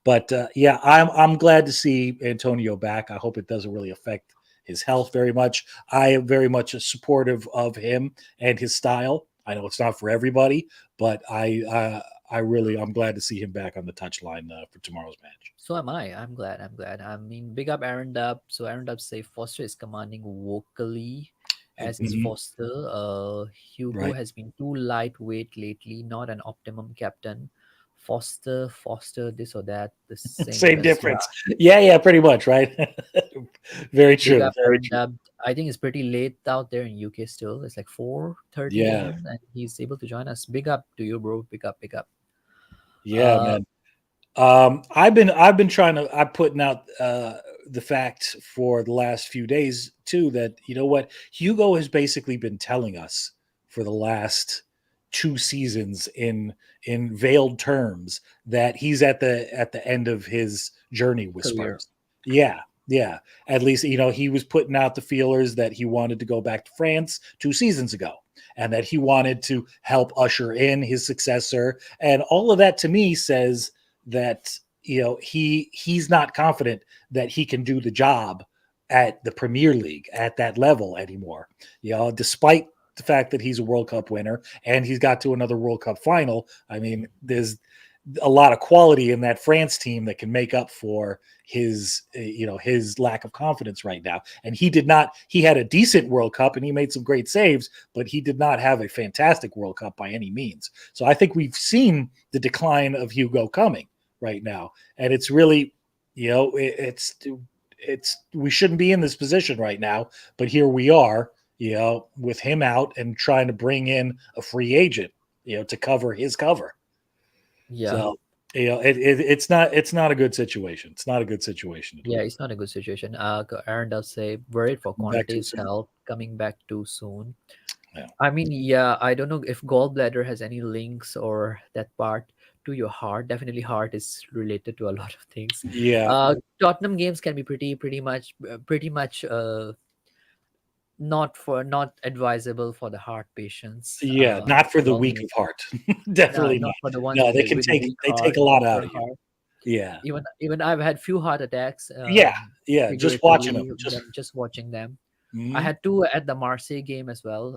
But yeah, I'm glad to see Antonio back. I hope it doesn't really affect his health very much. I am very much supportive of him and his style. I know it's not for everybody, but I'm glad to see him back on the touchline for tomorrow's match. So am I. I'm glad. I'm glad. I mean, big up Aaron Dub. So Aaron Dub say Foster is commanding vocally, as is Mhm. Foster. Hugo Right. has been too lightweight lately, not an optimum captain. Foster, this or that, the same Same as yeah. difference. Yeah, yeah, pretty much, right? Very Big true. up Very Aaron true. Dub. I think it's pretty late out there in UK still. It's like 4:30 Yeah. a.m. and he's able to join us. Big up to you, bro. Big up, big up. Yeah, Uh, man. I've been trying to I'm putting out the fact for the last few days too that what Hugo has basically been telling us for the last two seasons in veiled terms that he's at the end of his journey with career. Spurs. Yeah, yeah. At least he was putting out the feelers that he wanted to go back to France 2 seasons ago and that he wanted to help usher in his successor, and all of that to me says that he's not confident that he can do the job at the Premier League at that level anymore. Despite the fact that he's a World Cup winner and he's got to another World Cup final. I mean, there's a lot of quality in that France team that can make up for his lack of confidence right now. And he had a decent World Cup and he made some great saves, but he did not have a fantastic World Cup by any means. So I think we've seen the decline of Hugo coming right now, and it's really, it's we shouldn't be in this position right now, but here we are, with him out and trying to bring in a free agent, to cover his cover. Yeah. So, it's not a good situation. It's not a good situation at Yeah, all. it's not a good situation. Aaron does say worried for Back too Conte's soon. health coming back too soon. Yeah. I mean, yeah, I don't know if gallbladder has any links or that part to your heart. Definitely, heart is related to a lot of things. Yeah. Tottenham games can be pretty much not advisable for the heart patients. Yeah. Not for the Well, weak of heart. Definitely not. not for the ones No, with they the can take weak they take heart, a lot out poor of you. heart. Yeah. Even I've had few heart attacks, Yeah. Yeah. Just watching them. figuratively, Just just watching them. I mhm. had two at the Marseille game as well.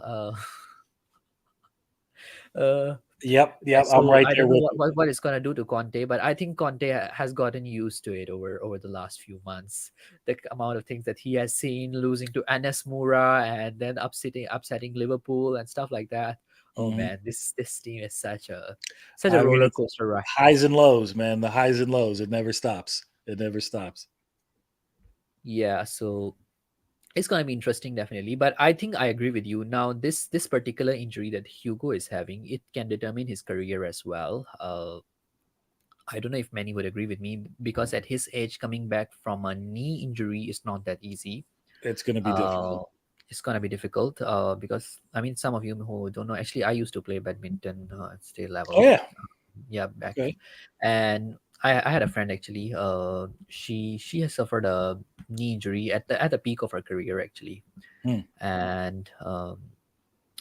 Uh, Yep. Yep. I'm so right I there don't know with you. what it's gonna do to Conte, but I think Conte has gotten used to it over the last few months. The amount of things that he has seen, losing to Anes Moura and then upsetting Liverpool and stuff like that. Oh Mhm. man, this team is such a I mean, roller it's coaster ride. highs and lows, man. The highs and lows. It never stops. It never stops. Yeah, so it's gonna be interesting, definitely. But I think I agree with you. Now, this particular injury that Hugo is having, it can determine his career as well. I don't know if many would agree with me because at his age, coming back from a knee injury is not that easy. It's going to be Uh, difficult. it's gonna be difficult because I mean, some of you who don't know, actually, I used to play badminton at state Oh level. yeah. Yeah, back, Okay. and I had a friend actually. She has suffered a knee injury at the peak of her career actually, Hmm. and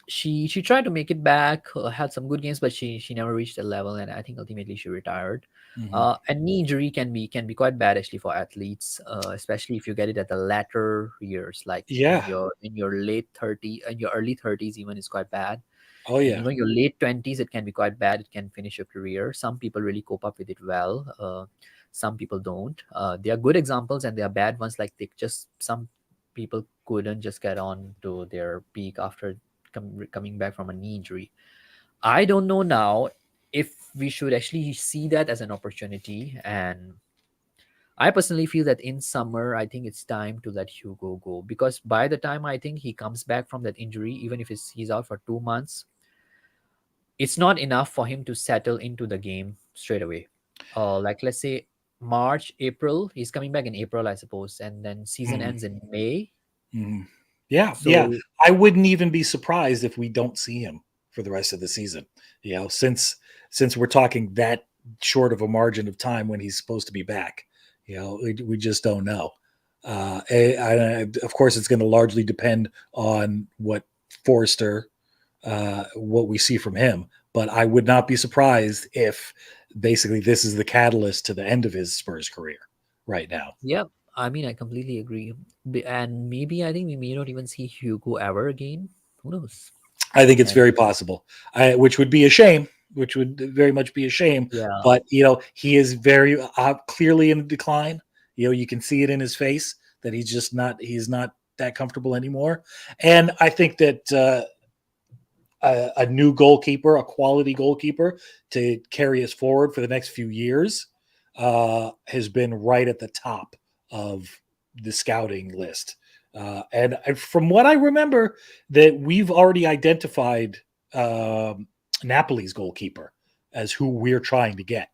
she tried to make it back, had some good games, but she never reached the level, and I think ultimately she retired. Hmm. And knee injury can be quite bad actually for athletes, especially if you get it at the latter years, like Yeah. in your late 30, in your early 30s even is quite bad. Oh In yeah. even your late 20s it can be quite bad, it can finish your career. Some people really cope up with it well, some people don't. There are good examples and there are bad ones, like they just some people couldn't just get on to their peak after coming back from a knee injury. I don't know now if we should actually see that as an opportunity, and I personally feel that in summer, I think it's time to let Hugo go, because by the time I think he comes back from that injury, even if he's out for 2 months, it's not enough for him to settle into the game straight away. Like let's say March, April, he's coming back in April, I suppose, and then season Hmm. ends in May. Hmm. Yeah, yeah. So I wouldn't even be surprised if we don't see him for the rest of the season. Since we're talking that short of a margin of time when he's supposed to be back, we just don't know. Of course, it's going to largely depend on what Forrester, what we see from him. But I would not be surprised if basically this is the catalyst to the end of his Spurs career right now. yeah, I mean, I completely agree. And maybe I think we may not even see Hugo ever again. Who knows? I think it's And very possible, which would be a shame. Which would very much be a shame. yeah. But he is very clearly in decline. You can see it in his face that he's just not. He's not that comfortable anymore. And I think that a new goalkeeper, a quality goalkeeper to carry us forward for the next few years, has been right at the top of the scouting list. And from what I remember, that we've already identified um Napoli's goalkeeper as who we're trying to get.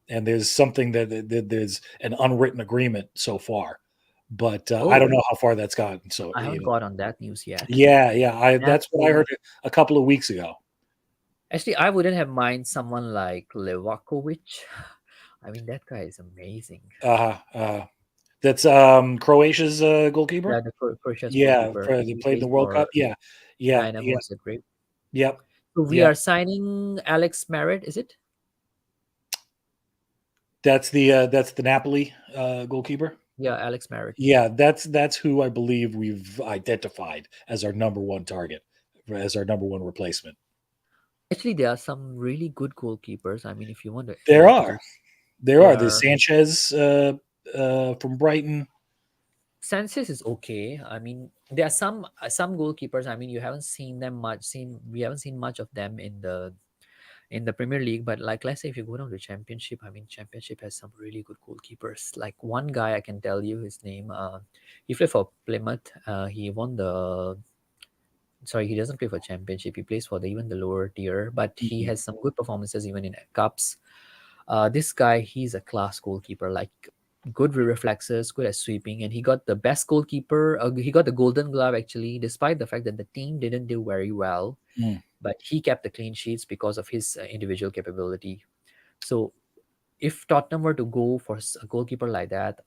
And there's something that there's an unwritten agreement so far, but I don't Oh, know how far that's gotten. So I haven't got on that news yet. yeah, yeah, that's what I heard Napoli. a couple of weeks ago. Actually, I wouldn't have mind someone like Levakovic. I mean, that guy is amazing. Uh, uh, that's Croatia's Yeah, goalkeeper. the Croatia's Yeah, goalkeeper. for they He played in plays the World for Cup. Yeah, yeah, yeah, Dynamo Zagreb. yep, So we yeah. are signing Alex Merritt, is it? That's the Napoli goalkeeper. Yeah, Alex Merritt. Yeah, that's who I believe we've identified as our number one target, as our number one replacement. Actually, there are some really good goalkeepers. I mean, if you want to, There are, just there are. There's there. Sanchez from Brighton. Sanchez is okay. I mean, there are some goalkeepers. I mean, you haven't seen them much. Seen we haven't seen much of them in the Premier League. But like, let's say if you go down to Championship, I mean, Championship has some really good goalkeepers. Like one guy, I can tell you his name. He played for Plymouth. He won the. Sorry, he doesn't play for Championship. He plays for even the lower tier, but he Mhm. has some good performances even in cups. This guy, he's a class goalkeeper. Like good reflexes, good at sweeping, and he got the best goalkeeper. He got the Golden Glove actually, despite the fact that the team didn't do very well, Mm. but he kept the clean sheets because of his individual capability. So if Tottenham were to go for a goalkeeper like that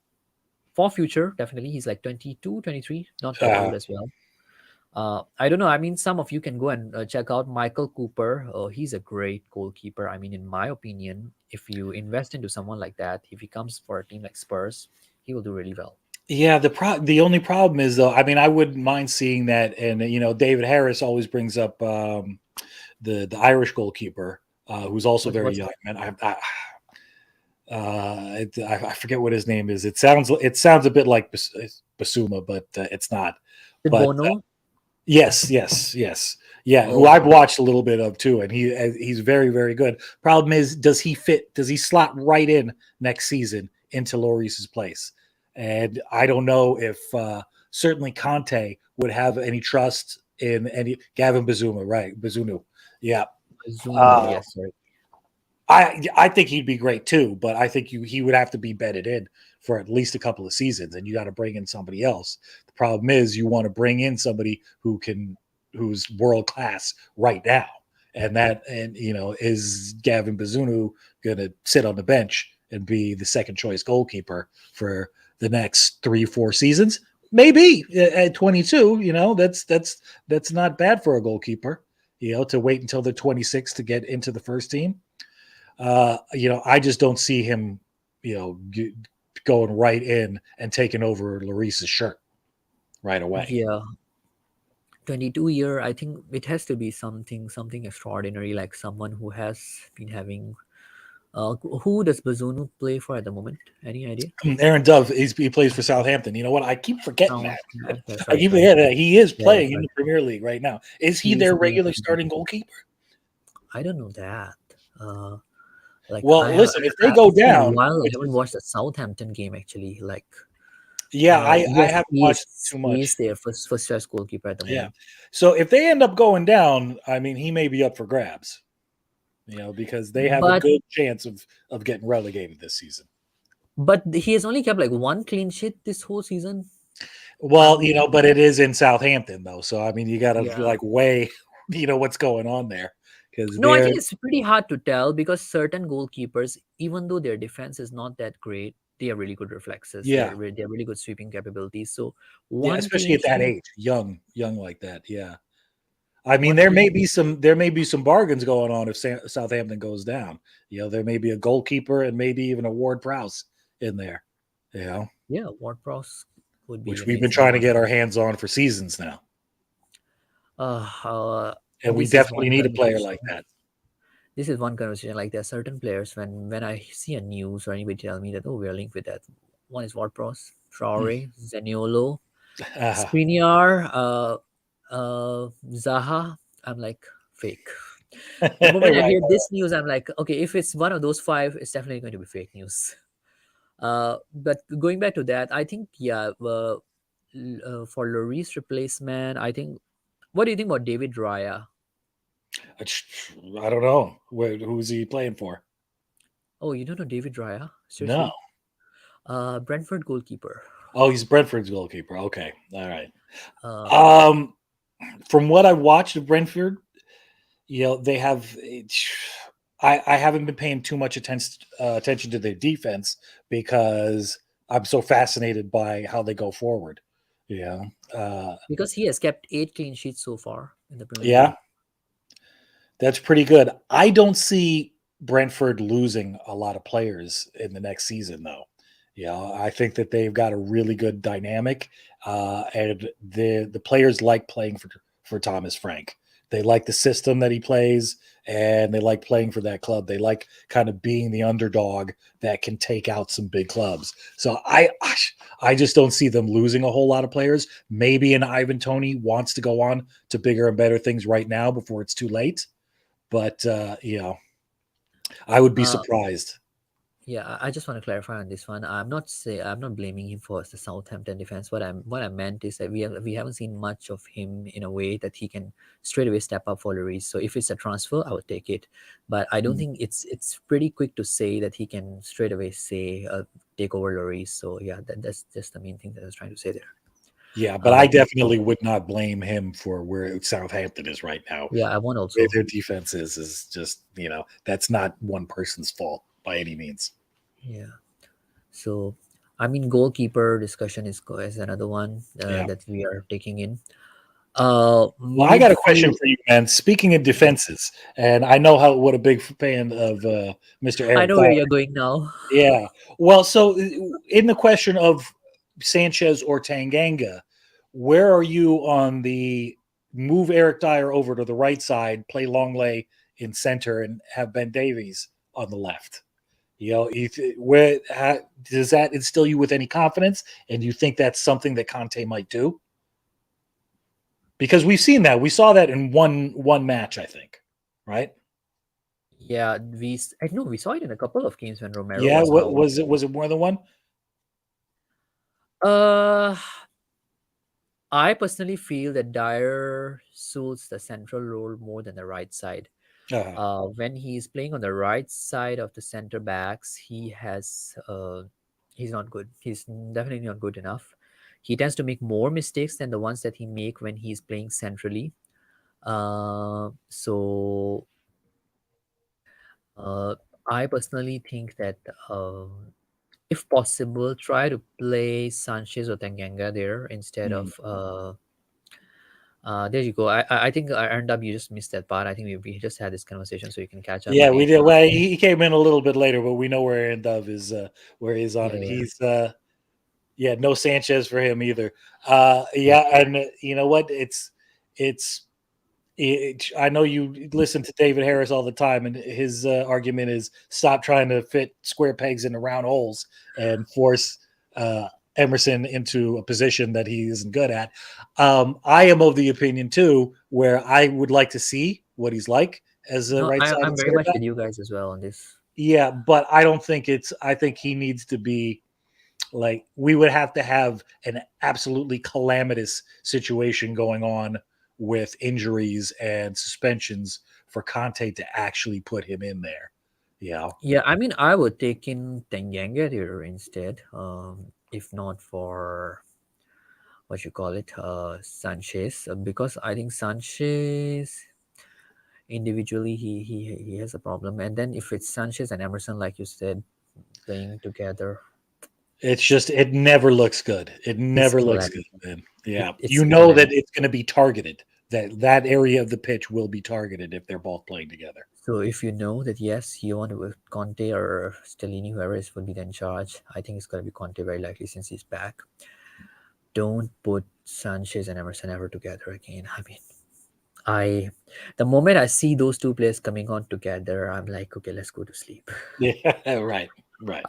for future, definitely he's like 22, 23, not that Uh, old as well. I don't know. I mean, some of you can go and check out Michael Cooper. He's a great goalkeeper. I mean, in my opinion, if you invest into someone like that, if he comes for a team like Spurs, he will do really well. Yeah, the only problem is though. I mean, I wouldn't mind seeing that, and David Harris always brings up the Irish goalkeeper, who's also very What's young. And I forget what his name is. It sounds a bit like Basuma, but it's not. it? But Bono? yes, yes, yes, yeah. Who I've Okay. watched a little bit of too, and he's very very good. Problem is, does he fit? Does he slot right in next season into Lloris's place? And I don't know if certainly Conte would have any trust in any Gavin Bazuma, right? Bazunu, yeah. Zunu, Uh, yes, sorry. I think he'd be great too, but I think he would have to be bedded in for at least a couple of seasons, and you got to bring in somebody else. The problem is you want to bring in somebody who's world class right now, and is Gavin Bazunu going to sit on the bench and be the second choice goalkeeper for the next 3 4 seasons. Maybe at 22, that's not bad for a goalkeeper. To wait until they're 26 to get into the first team. I just don't see him, going right in and taking over Lloris's shirt right away. Yeah, 22-year. I think it has to be something extraordinary, like someone who has been having. Who does Bazunu play for at the moment? Any idea? Aaron Dove, he plays for Southampton. You know what? I keep forgetting Oh, that. that's I right, keep right. forgetting that he is Yeah, playing that's in right. the Premier League right now. Is he He's their playing. regular starting goalkeeper? I don't know that. Uh, like Well, listen, if they go it's been a down, while. I which haven't is watched the Southampton game actually. Like, yeah, I yes, haven't watched too he is much. their first choice goalkeeper at the Yeah. moment. So if they end up going down, I mean, he may be up for grabs. Because they have a But good chance of getting relegated this season. he has only kept like one clean sheet this whole season. Well, I'm but it is in Southampton though, so I mean, you got to Yeah. like weigh, what's going on there because No, I they're think it's pretty hard to tell because certain goalkeepers, even though their defense is not that great, they have really good reflexes. yeah, They have really good sweeping capabilities. So yeah, one especially clean at that sheet, age, young like that. Yeah, I mean, one clean. there may be some bargains going on if Southampton goes down. There may be a goalkeeper and maybe even a Ward Prowse in there. You know, Yeah, Ward Prowse would be which we've been amazing. trying to get our hands on for seasons now, Uh, uh, and we this is definitely one need a player conversation. like that. This is one conversation. Like there are certain players when I see a news or anybody tell me that we are linked with that. One is Ward Prowse, Mm. Traore, Zaniolo, Uh, Skriniar, Zaha. I'm like fake. The moment I right. hear this news, I'm like, okay, if it's one of those five, it's definitely going to be fake news. But going back to that, I think yeah, for Lloris replacement, I think. What do you think about David Raya? I don't know. Who's he playing for? Oh, you don't know David Raya? No. Seriously? Brentford goalkeeper. Oh, he's Brentford's goalkeeper. Okay. All right. Uh, Um, from what I watched of Brentford, they have. I haven't been paying too much attention to their defense because I'm so fascinated by how they go forward. Yeah. because he has kept 8 clean sheets so far in the Premier Yeah. League. That's pretty good. I don't see Brentford losing a lot of players in the next season, though. I think that they've got a really good dynamic, and the players like playing for Thomas Frank. They like the system that he plays, and they like playing for that club. They like kind of being the underdog that can take out some big clubs. So I just don't see them losing a whole lot of players. Maybe an Ivan Toney wants to go on to bigger and better things right now before it's too late, but I would be Uh, surprised. yeah, I just want to clarify on this one. I'm not blaming him for the Southampton defense. What I meant is that we haven't seen much of him in a way that he can straight away step up for Lloris. So if it's a transfer, I would take it. But I don't Mm. think it's pretty quick to say that he can straight away say take over Lloris. So yeah, that's just the main thing that I was trying to say there. Yeah, but I But definitely would not blame him for where Southampton is right now. yeah, I want The way also. their defense is just that's not one person's fault by any means. Yeah. So, I mean, goalkeeper discussion is another one Yeah. that we are taking in. Well, I got a question Midfield. for you, man. Speaking of defenses, and I know what a big fan of Mr. I Eric know where Dyer. you're going now. Yeah. Well, so in the question of Sanchez or Tanganga, where are you on the move Eric Dyer over to the right side, play Longley in center, and have Ben Davies on the left? Does that instill you with any confidence? And do you think that's something that Conte might do? Because we've seen that. We saw that in one match, I think. Right? Yeah, I know we saw it in a couple of games when Romero Yeah. was What out. was it? Was it more than one? Uh, I personally feel that Dyer suits the central role more than the right side. Uh, When he's playing on the right side of the center backs, he's not good. He's definitely not good enough. He tends to make more mistakes than the ones that he make when he's playing centrally. So uh, I personally think that if possible, try to play Sanchez or Tanganga there instead Mm. of there you go. I think I earned up. You just missed that part. I think we just had this conversation, so you can catch up Yeah, we again. did. Well, he came in a little bit later, but we know where Dove is, where he's on Yeah, it. yeah, He's yeah, no Sanchez for him either. yeah, Yeah, and you know what? It's I know you listen to David Harris all the time, and his argument is stop trying to fit square pegs into round holes and force Emerson into a position that he isn't good at. I am of the opinion too, where I would like to see what he's like as a no, I'm right-sided very center much back. with you guys as well on this. Yeah, but I don't think it's. I think he needs to be like we would have to have an absolutely calamitous situation going on with injuries and suspensions for Conte to actually put him in there. Yeah. Yeah, I mean, I would take in Tanganga here instead. If not for what you call it, Sanchez, because I think Sanchez individually he has a problem, and then if it's Sanchez and Emerson, like you said, playing together, It's just it never looks good. It it's never looks good, calamity. man. Yeah. It's You know that calamity. it's going to be targeted. That area of the pitch will be targeted if they're both playing together. So if you know that yes, you want to Conte or Stellini, whoever is would be in charge, I think it's gonna be Conte very likely since he's back. Don't put Sanchez and Emerson ever together again. I mean, I the moment I see those two players coming on together, I'm like, okay, let's go to sleep. Yeah, right. Right.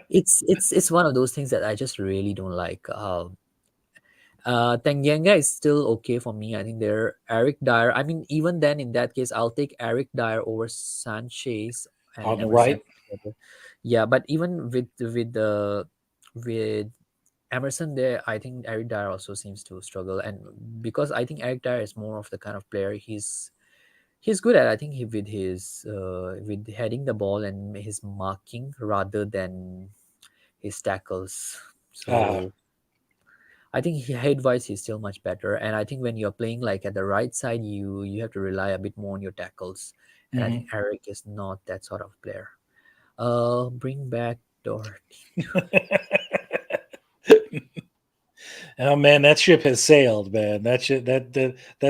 It's one of those things that I just really don't like. Tanganga is still okay for me. I think they're Eric Dyer. I mean, even then, in that case, I'll take Eric Dyer over Sanchez and On the Emerson right. together. Yeah, but even with Emerson there, I think Eric Dyer also seems to struggle, and because I think Eric Dyer is more of the kind of player he's good at. I think he with heading the ball and his marking rather than his tackles. Uh, So I think height wise he's still much better. And I think when you're playing like at the right side, you have to rely a bit more on your tackles. And I think mhm. Eric is not that sort of player. Bring back Doherty. Oh man, that ship has sailed, man. That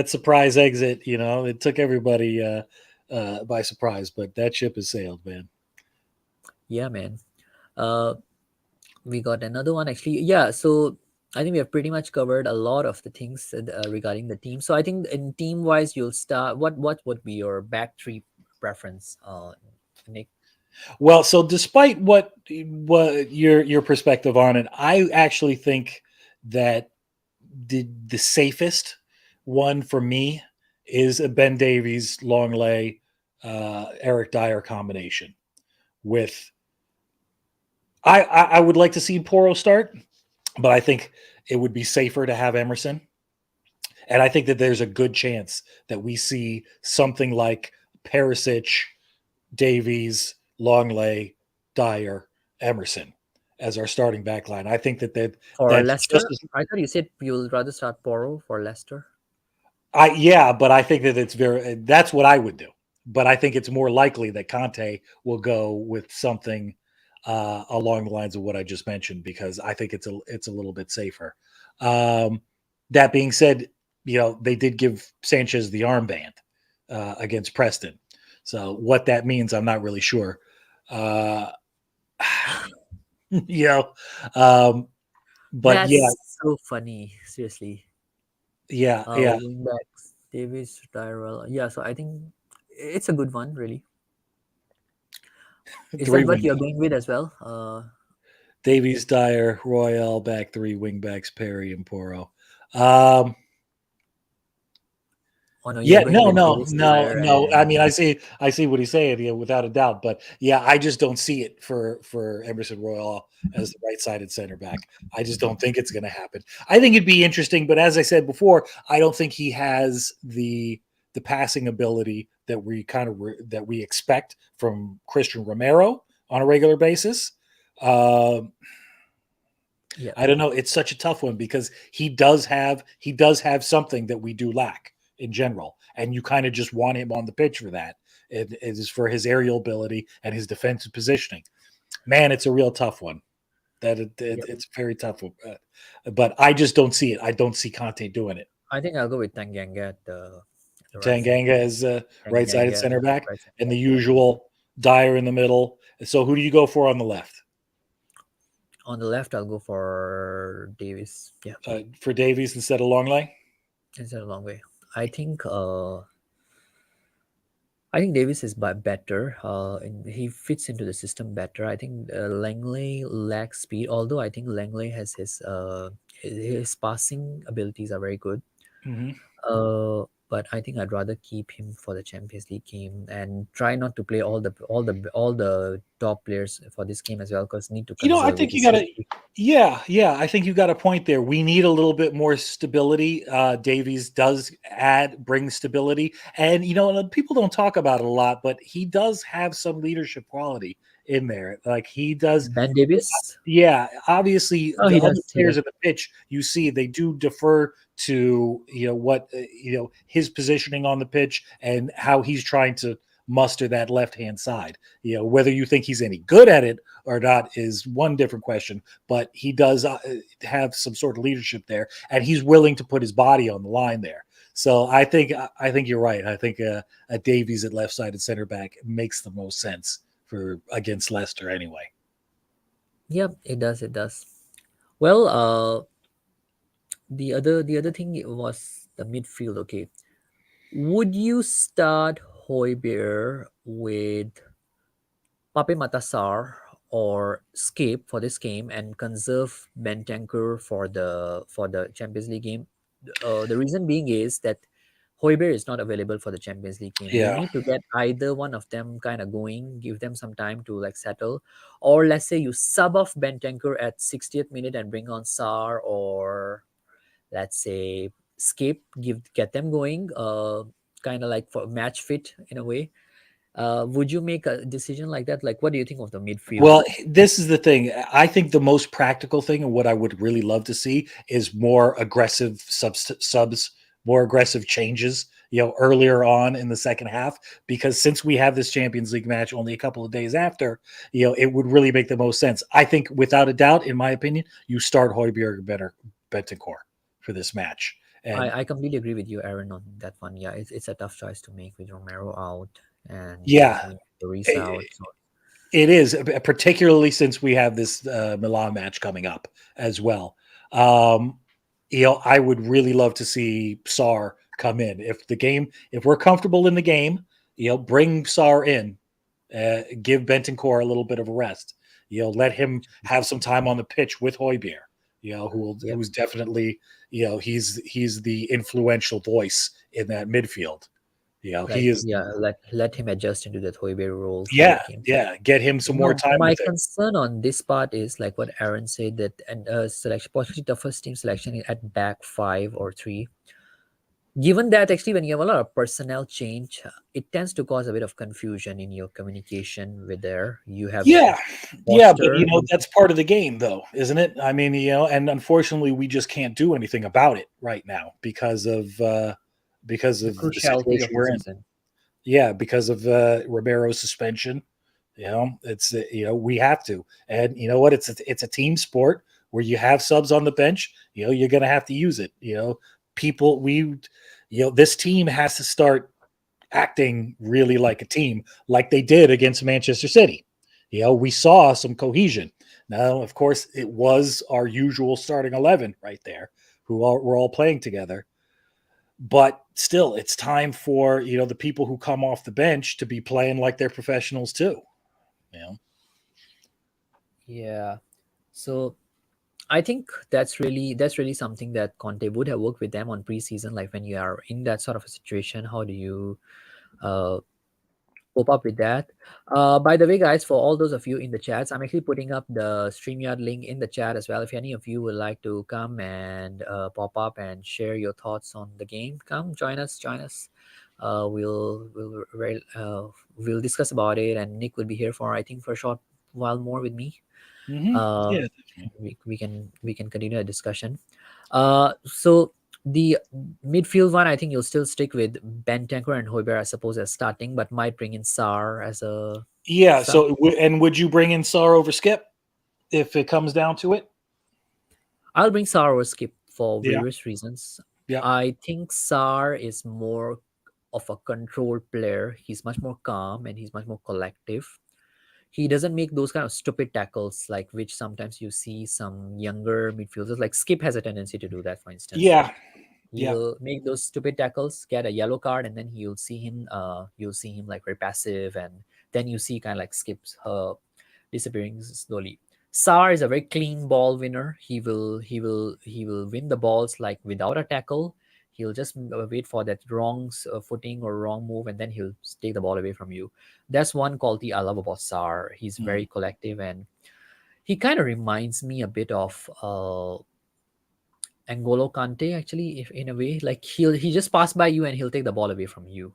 surprise exit, it took everybody by surprise, but that ship has sailed, man. Yeah, man. Uh, we got another one actually. Yeah, so I think we have pretty much covered a lot of the things regarding the team. So I think in team wise, you'll start. What would be your back three preference, Nick? Well, so despite what your perspective on it, I actually think that the safest one for me is a Ben Davies, Longley, Eric Dyer combination. With I would like to see Poro start, but I think it would be safer to have Emerson. And I think that there's a good chance that we see something like Perisic, Davies, Longley, Dyer, Emerson as our starting back line. I think For that's just Leicester, as I thought you said you'll rather start Poro for Leicester. yeah, but I think that that's what I would do. But I think it's more likely that Conte will go with something along the lines of what I just mentioned because I think it's a little bit safer. Um, that being said, they did give Sanchez the armband against Preston, so what that means, I'm not really sure. Uh, you know, um, but yeah, That's so funny. Seriously. yeah, yeah, Wingbacks, Davis, Tyrell. Yeah, so I think it's a good one, really. Is three that what wing you're going with as well? Davies, Dyer, Royale, back three, wing backs, Perry and Poro. Um, Oh no, you're yeah, going no, with no, Davis, no, Dyer, no. I and mean, I see what he's saying, yeah, without a doubt. But yeah, I just don't see it for Emerson Royale as the right-sided center back. I just don't think it's going to happen. I think it'd be interesting, but as I said before, I don't think he has the passing ability that that we expect from Christian Romero on a regular basis. Um, yeah, I don't know. It's such a tough one because he does have something that we do lack in general, and you kind of just want him on the pitch for that. It is for his aerial ability and his defensive positioning. Man, it's a real tough one. Yep. It's a very tough one. But I just don't see it. I don't see Conte doing it. I think I'll go with Tanganga at the right center. Tanganga is right-sided Tanganga, center back, right and center the back. Yeah. usual Dyer in the middle. So who do you go for on the left? On the left, I'll go for Davis. Yeah, For Davies instead of Longley? it's a long way. I think uh, I think Davis is better. And he fits into the system better. I think Langley lacks speed, although I think Langley has his passing abilities are very good. Hmm. But I think I'd rather keep him for the Champions League game and try not to play all the top players for this game as well, because need to I conserve with think the you got to. safety. Yeah. I think you got a point there. We need a little bit more stability. Davies does bring stability, and people don't talk about it a lot, but he does have some leadership quality in there. Like he does. Ben Davis. Yeah, obviously Oh, the he other does. He players does. at the pitch, you see, they do defer to what his positioning on the pitch and how he's trying to muster that left hand side. Whether you think he's any good at it or not is one different question, but he does have some sort of leadership there, and he's willing to put his body on the line there. So I think you're right. I think a Davies at left sided center back makes the most sense for against Leicester anyway. Yep, it does. It does. Well, the other thing was the midfield. Okay, would you start Hoybier with Pape Matasar or Skip for this game and conserve Bentancur for the Champions League game? The reason being is that Hoiberg is not available for the Champions League game. You Yeah. need to get either one of them kind of going, give them some time to like settle, or let's say you sub off Bentancur at 60th minute and bring on Sar, or let's say Skip, get them going, kind of like for match fit in a way. Would you make a decision like that? Like, what do you think of the midfield? Well, this is the thing. I think the most practical thing and what I would really love to see is more aggressive subs, more aggressive changes, earlier on in the second half. Because since we have this Champions League match only a couple of days after, it would really make the most sense. I think, without a doubt, in my opinion, you start Højbjerg better Bentancur for this match. And I completely agree with you, Aaron, on that one. Yeah, it's a tough choice to make with Romero out and yeah, Benjamin Lloris out. it, So it is, particularly since we have this Milan match coming up as well. Um, I would really love to see Sar come in. If we're comfortable in the game, bring Sar in, give Bentancur a little bit of a rest. Let him have some time on the pitch with Højbjerg. yep, Who's definitely, he's the influential voice in that midfield. like He is. yeah, let him adjust into that Hoiberg role for Yeah, that game. yeah. Get him some more time My with it. concern on this part is like what Aaron said, that and selection, possibly the first team selection at back five or three. Given that actually when you have a lot of personnel change, it tends to cause a bit of confusion in your communication with there. You have Yeah, yeah, but Foster. that's part of the game, though, isn't it? I mean, and unfortunately, we just can't do anything about it right now because The of the cruciality situation of the we're in. season. Yeah, because of Ribero's suspension. It's we have to, and you know what? It's a team sport where you have subs on the bench. You're gonna have to use it. People this team has to start acting really like a team, like they did against Manchester City. We saw some cohesion. Now, of course, it was our usual starting 11 right there, were all playing together. But still, it's time for the people who come off the bench to be playing like they're professionals too. You know, Yeah. So I think that's really something that Conte would have worked with them on preseason. Like when you are in that sort of a situation, how do you uh, cope up with that? By the way, guys, for all those of you in the chats, I'm actually putting up the StreamYard link in the chat as well. If any of you would like to come and pop up and share your thoughts on the game, come join us. Join us. We'll discuss about it, and Nick will be here for I think for a short while more with me. uh, yeah, definitely. we can continue a discussion. So The midfield one, I think you'll still stick with Bentancur and Hoiberg, I suppose, as starting, but might bring in Sar as a Yeah. sub. So, and would you bring in Sar over Skip if it comes down to it? I'll bring Sar or Skip for Yeah. various reasons. Yeah. I think Sar is more of a controlled player. He's much more calm and he's much more collective. He doesn't make those kind of stupid tackles like which sometimes you see some younger midfielders like Skip has a tendency to do that, for instance. Yeah. He Yeah. will make those stupid tackles, get a yellow card, and then you'll see him like very passive, and then you see kind of like Skips disappearing slowly. Sar is a very clean ball winner. He will win the balls like without a tackle. He'll just wait for that wrong footing or wrong move, and then he'll take the ball away from you. That's one quality I love about Sar. He's Mm. very collective, and he kind of reminds me a bit of Angolo Kante actually, if in a way, like he just pass by you and he'll take the ball away from you.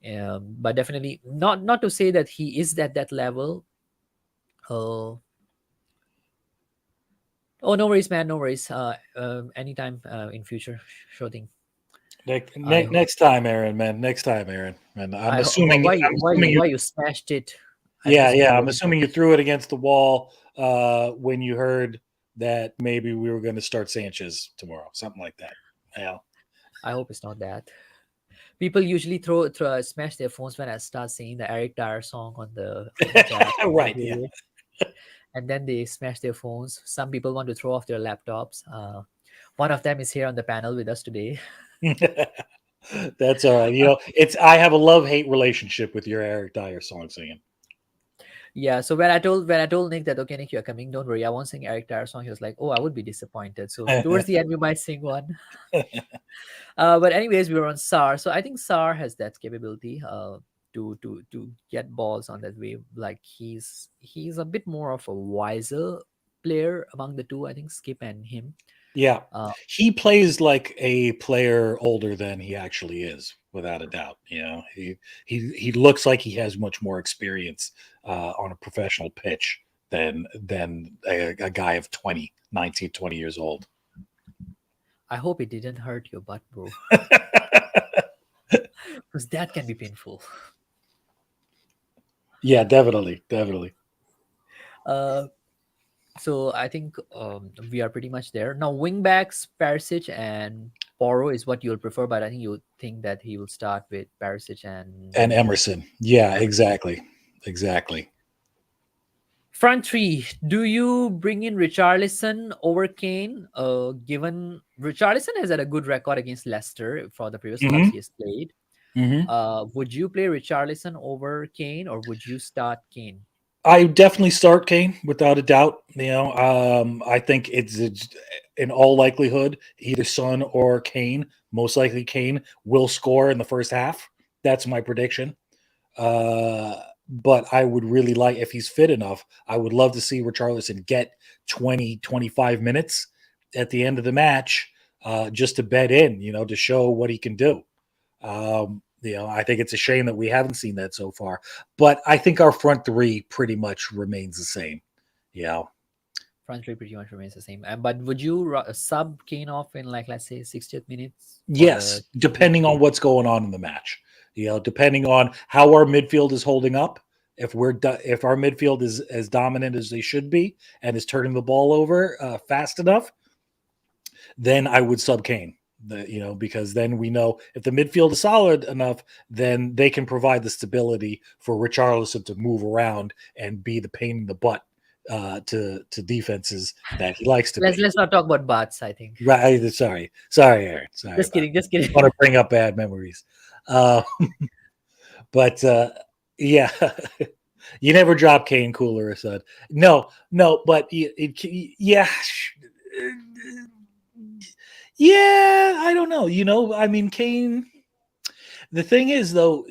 But definitely not to say that he is at that level. Uh, oh, no worries, man, no worries. Anytime in future, sure thing. I Next time, Aaron, man. Next time, Aaron. And why you smashed it? I yeah, missed it. yeah. I'm What? assuming you threw it against the wall when you heard that maybe we were going to start Sanchez tomorrow, something like that. Yeah. I hope it's not that. People usually throw smash their phones when I start singing the Eric Dyer song on the chat. Right. Yeah. And then they smash their phones. Some people want to throw off their laptops. One of them is here on the panel with us today. That's all right. It's I have a love hate relationship with your Eric Dyer song singing. Yeah, so when I told Nick that okay, Nick, you're coming, don't worry, I won't sing Eric Dyer song. He was like, oh, I would be disappointed. So towards the end, we might sing one. But anyways, we were on SAR, so I think SAR has that capability to get balls on that wave. Like he's a bit more of a wiser player among the two. I think Skip and him. Yeah. Uh, He plays like a player older than he actually is, without a doubt. He looks like he has much more experience on a professional pitch than a guy of 20, 19, 20 years old. I hope it didn't hurt your butt, bro, because that can be painful. Yeah, definitely, definitely. Uh, so I think we are pretty much there now. Wingbacks, Perisic and Poro is what you'll prefer, but I think you think that he will start with Perisic And and Emerson. Yeah, Emerson. exactly. Exactly. Front three. Do you bring in Richarlison over Kane? Given Richarlison has had a good record against Leicester for the previous clubs Hmm. he has played, Hmm. would you play Richarlison over Kane or would you start Kane? I definitely start Kane without a doubt. I think it's in all likelihood either Son or Kane. Most likely, Kane will score in the first half. That's my prediction. But I would really like, if he's fit enough, I would love to see Richarlison get 20, 25 minutes at the end of the match, just to bet in, to show what he can do. I think it's a shame that we haven't seen that so far. But I think our front three pretty much remains the same. Yeah. Front three pretty much remains the same. But would you sub Kane off in like let's say 60th minutes for the Yes, game? depending on what's going on in the match. Depending on how our midfield is holding up. If our midfield is as dominant as they should be and is turning the ball over fast enough, then I would sub Kane. Because then we know if the midfield is solid enough, then they can provide the stability for Richarlison to move around and be the pain in the butt to defenses that he likes to be. Let's not talk about butts. I think. Right. Sorry, Aaron. Sorry Just about. kidding. Just kidding. Want to bring up bad memories, uh, but yeah, you never drop Kane Cooler, son. No, no, but yeah, yeah. I don't know. I mean, Kane. The thing is, though,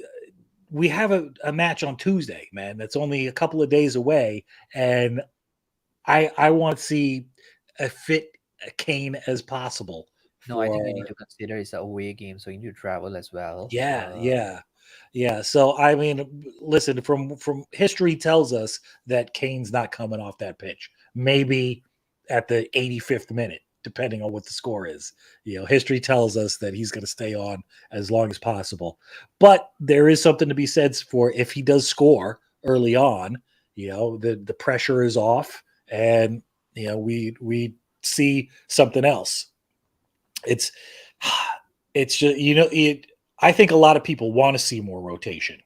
we have a match on Tuesday, man. That's only a couple of days away, and I want to see a fit Kane as possible No, I think you need for. to consider it's a away game, so you need to travel as well. Yeah, yeah, yeah. So I mean, listen, from history tells us that Kane's not coming off that pitch. Maybe at the 85th minute. depending on what the score is. History tells us that he's going to stay on as long as possible. But there is something to be said for if he does score early on, the pressure is off, and we see something else. It's it's just I think a lot of people want to see more rotation,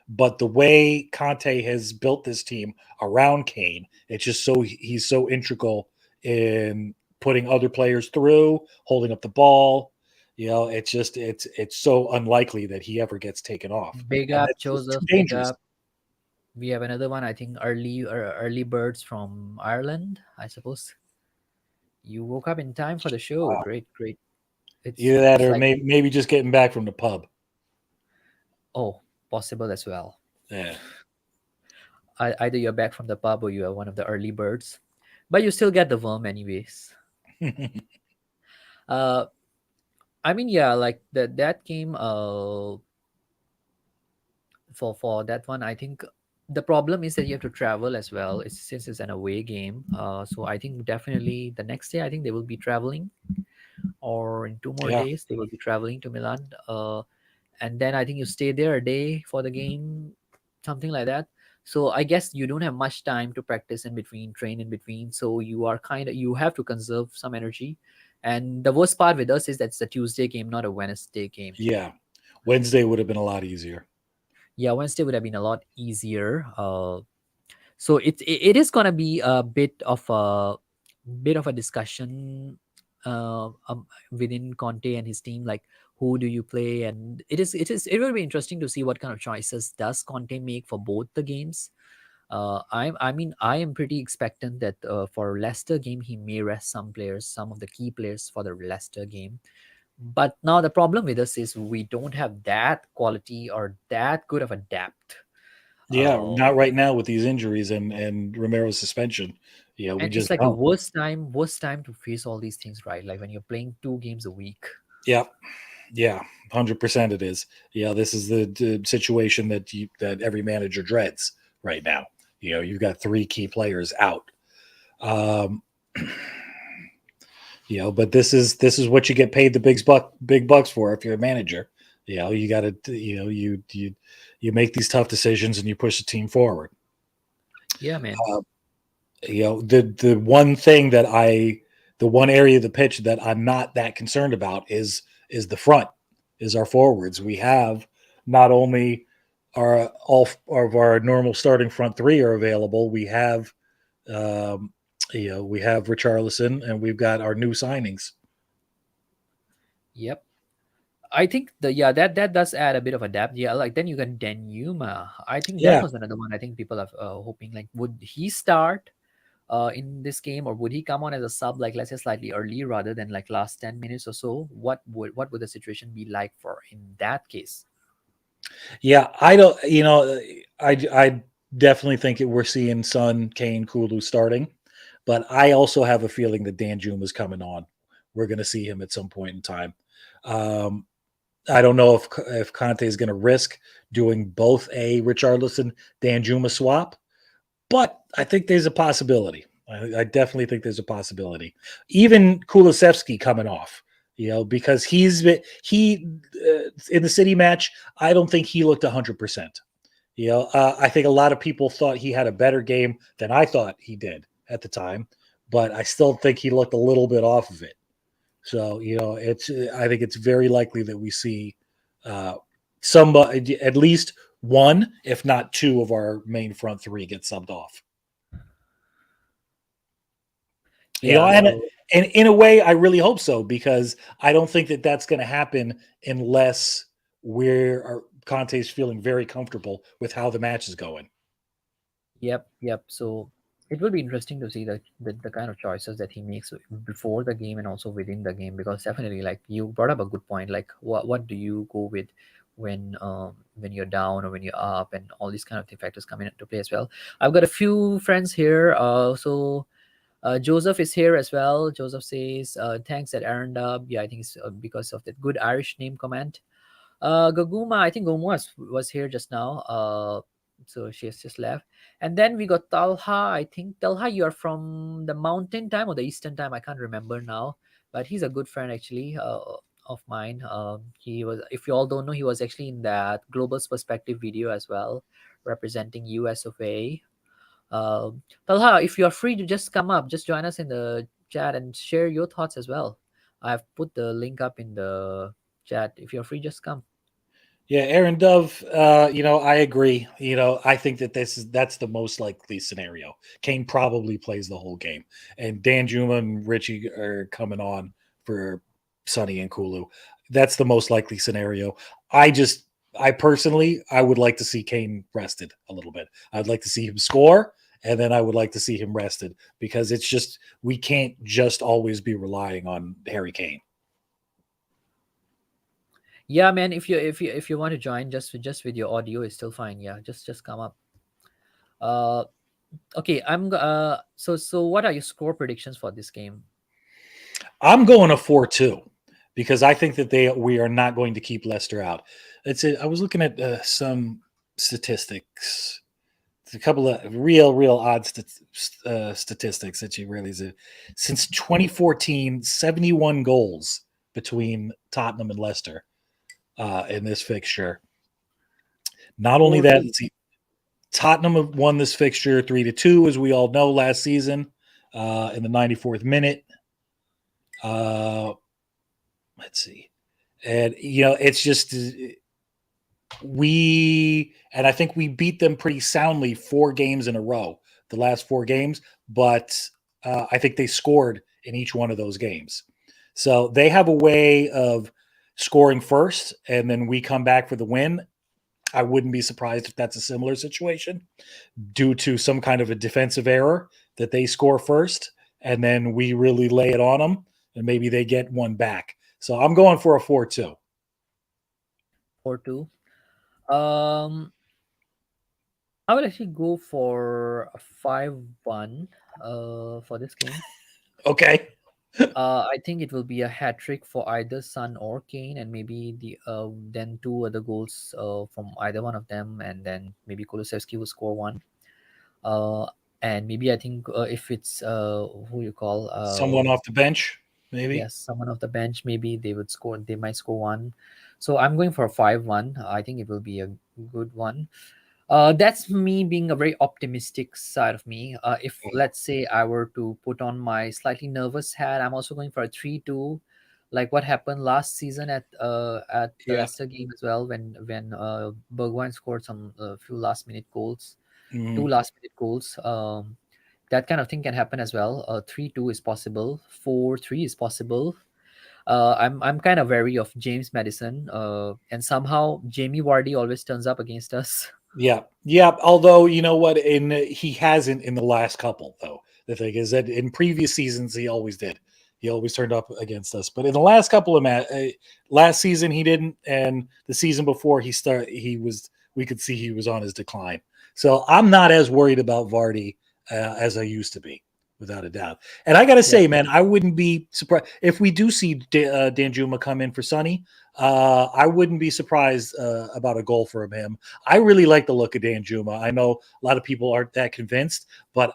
but the way Conte has built this team around Kane, it's just he's so integral in putting other players through, holding up the ball. It's so unlikely that he ever gets taken off, Big and up, that's just too Joseph. Big dangerous. up. We have another one. I think early birds from Ireland. I suppose you woke up in time for the show. Wow. Great, great. It's Either that it's or like, maybe just getting back from the pub. oh, possible as well. Yeah. Either you're back from the pub or you are one of the early birds, but you still get the worm anyways. Uh, I mean, yeah, like that game. For that one, I think the problem is that you have to travel as well. Since it's an away game. So I think definitely the next day, I think they will be traveling, or in 2 more Yeah. days they will be traveling to Milan. And then I think you stay there a day for the game, something like that. So I guess you don't have much time to practice in between, train in between. So you have to conserve some energy. And the worst part with us is that's a Tuesday game, not a Wednesday game. Yeah. Wednesday would have been a lot easier. Yeah, Wednesday would have been a lot easier. So it is gonna be a bit of a discussion within Conte and his team, like who do you play, and it will be interesting to see what kind of choices does Conte make for both the games. I am pretty expectant that for Leicester game he may rest some players, some of the key players for the Leicester game. But now the problem with us is we don't have that quality or that good of a depth. Yeah, Uh, not right now with these injuries and Romero's suspension. Yeah, we and it's just like the don't. worst time to face all these things, right? Like when you're playing 2 games a week. Yeah, yeah, 100% it is. Yeah, this is the situation that every manager dreads right now. You've got three key players out. Um, but this is what you get paid the big bucks for if you're a manager. You got to you make these tough decisions and you push the team forward. Yeah, man. The one thing the one area of the pitch that I'm not that concerned about is the front, is our forwards. We have not only all of our normal starting front three are available. Um, we have Richarlison and we've got our new signings. Yep. I think that does add a bit of a depth. Yeah, like then you got Denuma. I think that Yeah, was another one. I think people are hoping, like, would he start in this game, or would he come on as a sub, like let's say slightly early rather than like last 10 minutes or so? What would the situation be like for in that case? yeah. I don't. I definitely think we're seeing Son, Kane, Kulu starting, but I also have a feeling that Dan Juma's coming on. We're going to see him at some point in time. Um, I don't know if Conte is going to risk doing both a Richarlison Dan Juma swap, but I think there's a possibility. I definitely think there's a possibility. Even Kulusevski coming off, because he in the City match. I don't think he looked 100%. I think a lot of people thought he had a better game than I thought he did at the time, but I still think he looked a little bit off of it. So it's I think it's very likely that we see uh, somebody, at least one, if not two, of our main front three get subbed off. Yeah. And So in a way, I really hope so, because I don't think that that's going to happen unless Conte's feeling very comfortable with how the match is going. yep. So it will be interesting to see the kind of choices that he makes before the game and also within the game, because definitely, like you brought up a good point, like what do you go with when you're down or when you're up, and all these kind of factors come into play as well. I've got a few friends here. Joseph is here as well. Joseph says, thanks at Aaron Dub. Yeah, I think it's because of that good Irish name comment. Gaguma, I think Gaguma was here just now. So she has just left. And then we got Talha. I think Talha, you are from the mountain time or the eastern time. I can't remember now. But he's a good friend actually, of mine. He was, if you all don't know, he was actually in that Global's Perspective video as well, representing US of A. Talha, if you are free to just come up, just join us in the chat and share your thoughts as well. I've put the link up in the chat. If you're free, just come. Yeah, Aaron Dove. I agree. I think that that's the most likely scenario. Kane probably plays the whole game, and Dan Juma and Richie are coming on for Sonny and Kulu. That's the most likely scenario. I just, I personally, I would like to see Kane rested a little bit. I'd like to see him score, and then I would like to see him rested because it's just we can't just always be relying on Harry Kane. Yeah, man. If you want to join, just with your audio is still fine. Yeah, just come up. Uh, okay. So what are your score predictions for this game? I'm going a 4-2 because I think that we are not going to keep Leicester out. It's I was looking at some statistics. It's a couple of real odd statistics that you realize it. Since 2014, 71 goals between Tottenham and Leicester in this fixture. Not only Four that, two. let's see, Tottenham have won this fixture 3-2, as we all know, last season in the 94th minute. Uh, let's see. And it's just and I think we beat them pretty soundly 4 games in a row, the last 4 games, but I think they scored in each one of those games. So they have a way of scoring first and then we come back for the win. I wouldn't be surprised if that's a similar situation due to some kind of a defensive error that they score first and then we really lay it on them and maybe they get one back. So I'm going for a 4-2. 4-2. Um, I would actually go for a 5-1. For this game. Okay. I think it will be a hat trick for either Son or Kane, and maybe then two other goals from either one of them, and then maybe Kulusevski will score one. Uh, and maybe I think if it's who you call Someone off the bench, maybe. yes, someone off the bench, maybe they would score. They might score one. So I'm going for a 5-1. I think it will be a good one. That's me being a very optimistic side of me. If let's say I were to put on my slightly nervous hat, I'm also going for a 3-2, like what happened last season at the Yeah. Leicester game as well, when Bergwijn scored some few last minute goals, two Mhm. last minute goals. That kind of thing can happen as well. 3-2 is possible. 4-3 is possible. I'm kind of wary of James Madison, and somehow Jamie Vardy always turns up against us. Yeah, yeah. Although you know what, in he hasn't in the last couple though. The thing is that in previous seasons he always did. He always turned up against us. But in the last couple of last season he didn't, and the season before he was. We could see he was on his decline. So I'm not as worried about Vardy as I used to be, without a doubt. And I got to Yep. say, man, I wouldn't be surprised if we do see Danjuma come in for Sonny. I wouldn't be surprised about a goal from him. I really like the look of Dan Juma. I know a lot of people aren't that convinced, but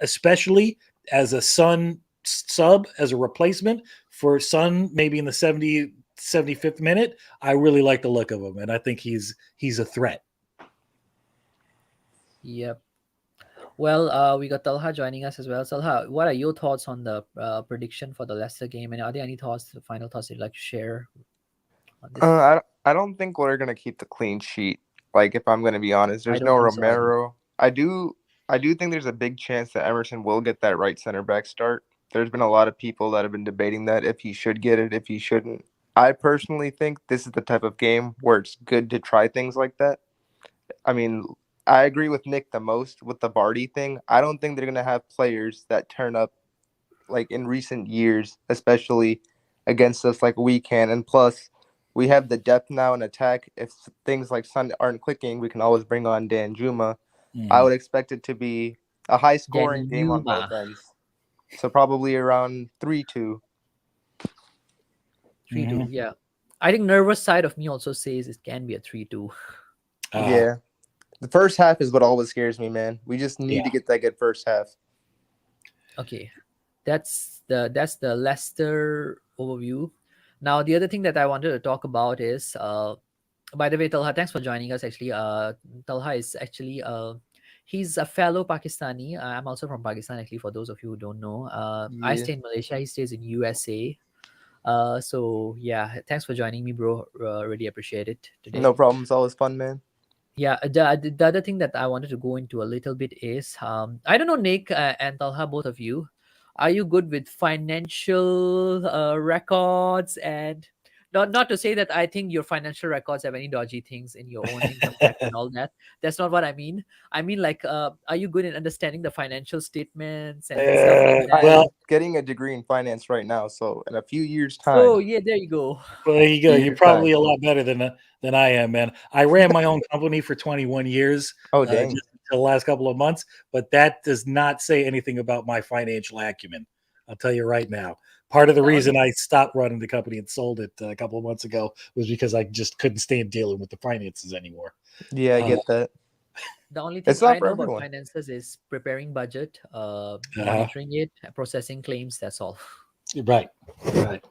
especially as a Sun sub, as a replacement for Sun, maybe in the 75th minute, I really like the look of him, and I think he's a threat. Yep. Well, we got Talha joining us as well. Talha, what are your thoughts on the prediction for the Leicester game? And are there any thoughts, final thoughts you'd like to share on this? I don't think we're gonna keep the clean sheet. Like, if I'm gonna be honest, I there's no don't think so either. Romero. I do think there's a big chance that Emerson will get that right center back start. There's been a lot of people that have been debating that if he should get it, if he shouldn't. I personally think this is the type of game where it's good to try things like that. I mean, I agree with Nick the most with the Barty thing. I don't think they're gonna have players that turn up like in recent years, especially against us like we can. And plus, we have the depth now in attack. If things like Sun aren't clicking, we can always bring on Dan Juma. I Mm-hmm. would expect it to be a high Danny scoring game on Numa, both ends. So probably around 3-2. 3-2. Mm-hmm. Yeah. I think nervous side of me also says it can be a 3-2. Uh, Yeah. The first half is what always scares me, man. We just need Yeah. to get that good first half. Okay, that's the Leicester overview. Now the other thing that I wanted to talk about is by the way, Talha, thanks for joining us. Actually, Talha is actually he's a fellow Pakistani. I'm also from Pakistan. Actually, for those of you who don't know, I Yeah, stay in Malaysia. He stays in USA. So yeah, thanks for joining me, bro. Really appreciate it today. no problem. It's always fun, man. Yeah, the other thing that I wanted to go into a little bit is I don't know, Nick and Talha, both of you, are you good with financial records? And not to say that I think your financial records have any dodgy things in your own income tax and all that. That's not what I mean. I mean, like, are you good in understanding the financial statements and stuff like I that? Well, am getting a degree in finance right now, so in a few years' So time, yeah, there you go. well, there you go. few You're years' time. probably a lot better than I am, man. I ran my own company for 21 years, Oh dang. just until the last couple of months, but that does not say anything about my financial acumen. I'll tell you right now. Part of the The only reason I stopped running the company and sold it a couple of months ago was because I just couldn't stand dealing with the finances anymore. Yeah, I Uh, get that. the only thing It's not I for know about everyone. finances is preparing budget, uh, monitoring it, processing claims. That's all. right, right.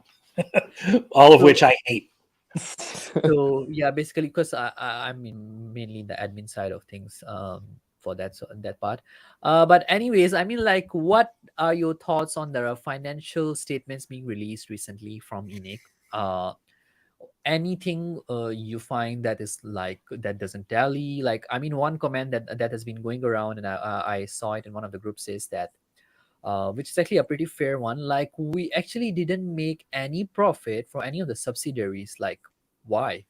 All of which So I hate. so yeah, basically, because I'm in mainly in the admin side of things, for that part. But anyways, I mean, like, what are your thoughts on the financial statements being released recently from ENIC? Anything you find that is like that doesn't tally? Like, I mean, one comment that has been going around, and I saw it in one of the groups, is that which is actually a pretty fair one. Like, we actually didn't make any profit for any of the subsidiaries. Like, why?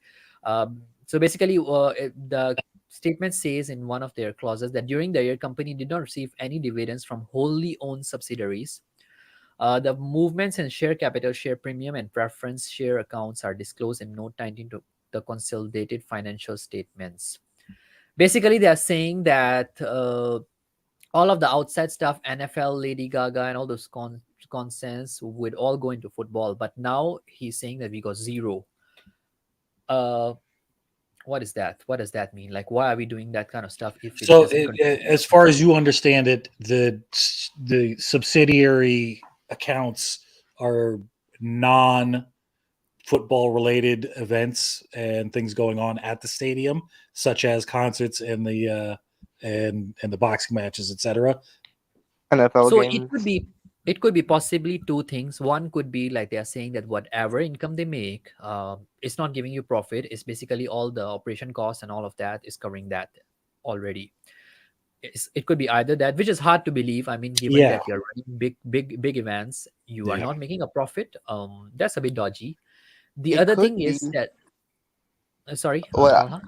So basically, the statement says in one of their clauses that during the year, company did not receive any dividends from wholly owned subsidiaries. The movements in share capital, share premium, and preference share accounts are disclosed in Note 19 to the consolidated financial statements. Basically, they are saying that all of the outside stuff, NFL, Lady Gaga, and all those consents would all go into football. But now he's saying that we got zero. Uh, what is that? What does that mean? Like, why are we doing that kind of stuff if it So, doesn't contribute as anything? far as you understand it, the subsidiary accounts are non football related events and things going on at the stadium, such as concerts and the boxing matches, etc. NFL So it could games. be, it could be possibly two things. One could be like they are saying that whatever income they make, it's not giving you profit. It's basically all the operation costs and all of that is covering that already. It could be either that, which is hard to believe. I mean, given Yeah, that you're running big events, you are yeah. not making a profit. That's a bit dodgy. The It other could thing be is that sorry, what Talha.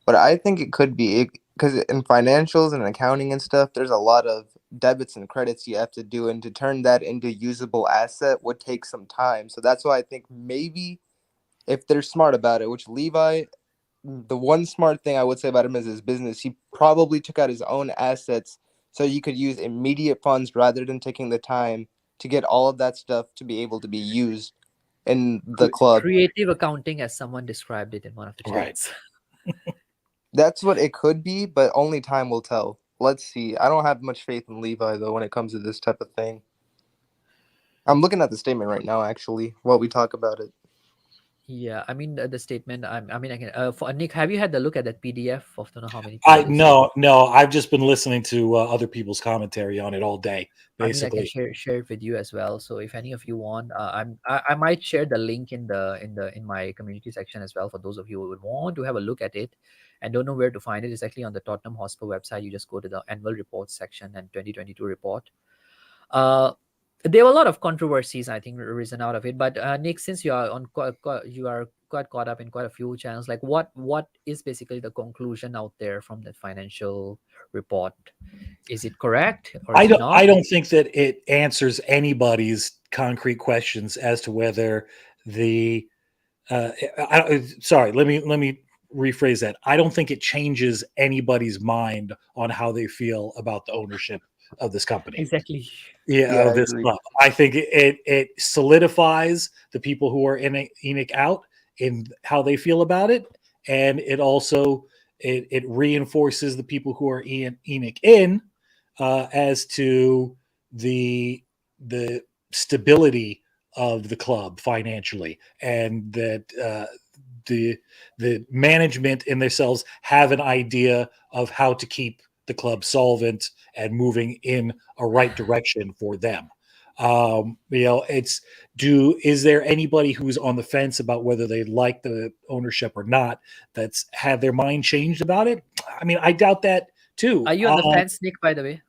what I think it could be, because in financials and accounting and stuff, there's a lot of debits and credits you have to do, and to turn that into usable asset would take some time. So that's why I think maybe if they're smart about it, which Levi, the one smart thing I would say about him is his business. He probably took out his own assets so you could use immediate funds rather than taking the time to get all of that stuff to be able to be used in the club. Creative accounting, as someone described it in one of the Right. chats. That's what it could be, but only time will tell. Let's see. I don't have much faith in Levi though when it comes to this type of thing. I'm looking at the statement right now, actually, while we talk about it. Yeah, I mean the statement. I mean, I can. For Nick, have you had the look at that PDF of don't know how many I pages? no, I've just been listening to other people's commentary on it all day, I mean, I can basically. share it with you as well. So if any of you want, I might share the link in my community section as well for those of you who would want to have a look at it and don't know where to find it. It's actually on the Tottenham Hotspur website. You just go to the annual reports section and 2022 report. Uh, there were a lot of controversies, I think, risen out of it. But Nick, since you are you are quite caught up in quite a few channels, like what is basically the conclusion out there from that financial report? Is it correct or is it not? I don't think that it answers anybody's concrete questions as to whether the sorry, let me rephrase that. I don't think it changes anybody's mind on how they feel about the ownership of this company. Exactly. Yeah, Yeah, of I this agree. club. I think it solidifies the people who are in Enoch out in how they feel about it, and it also it reinforces the people who are Enoch in as to the stability of the club financially, and that the management in themselves have an idea of how to keep the club solvent and moving in a right direction for them. It's is there anybody who's on the fence about whether they like the ownership or not that's had their mind changed about it? I mean, I doubt that too. Are you on the fence, Nick, by the way?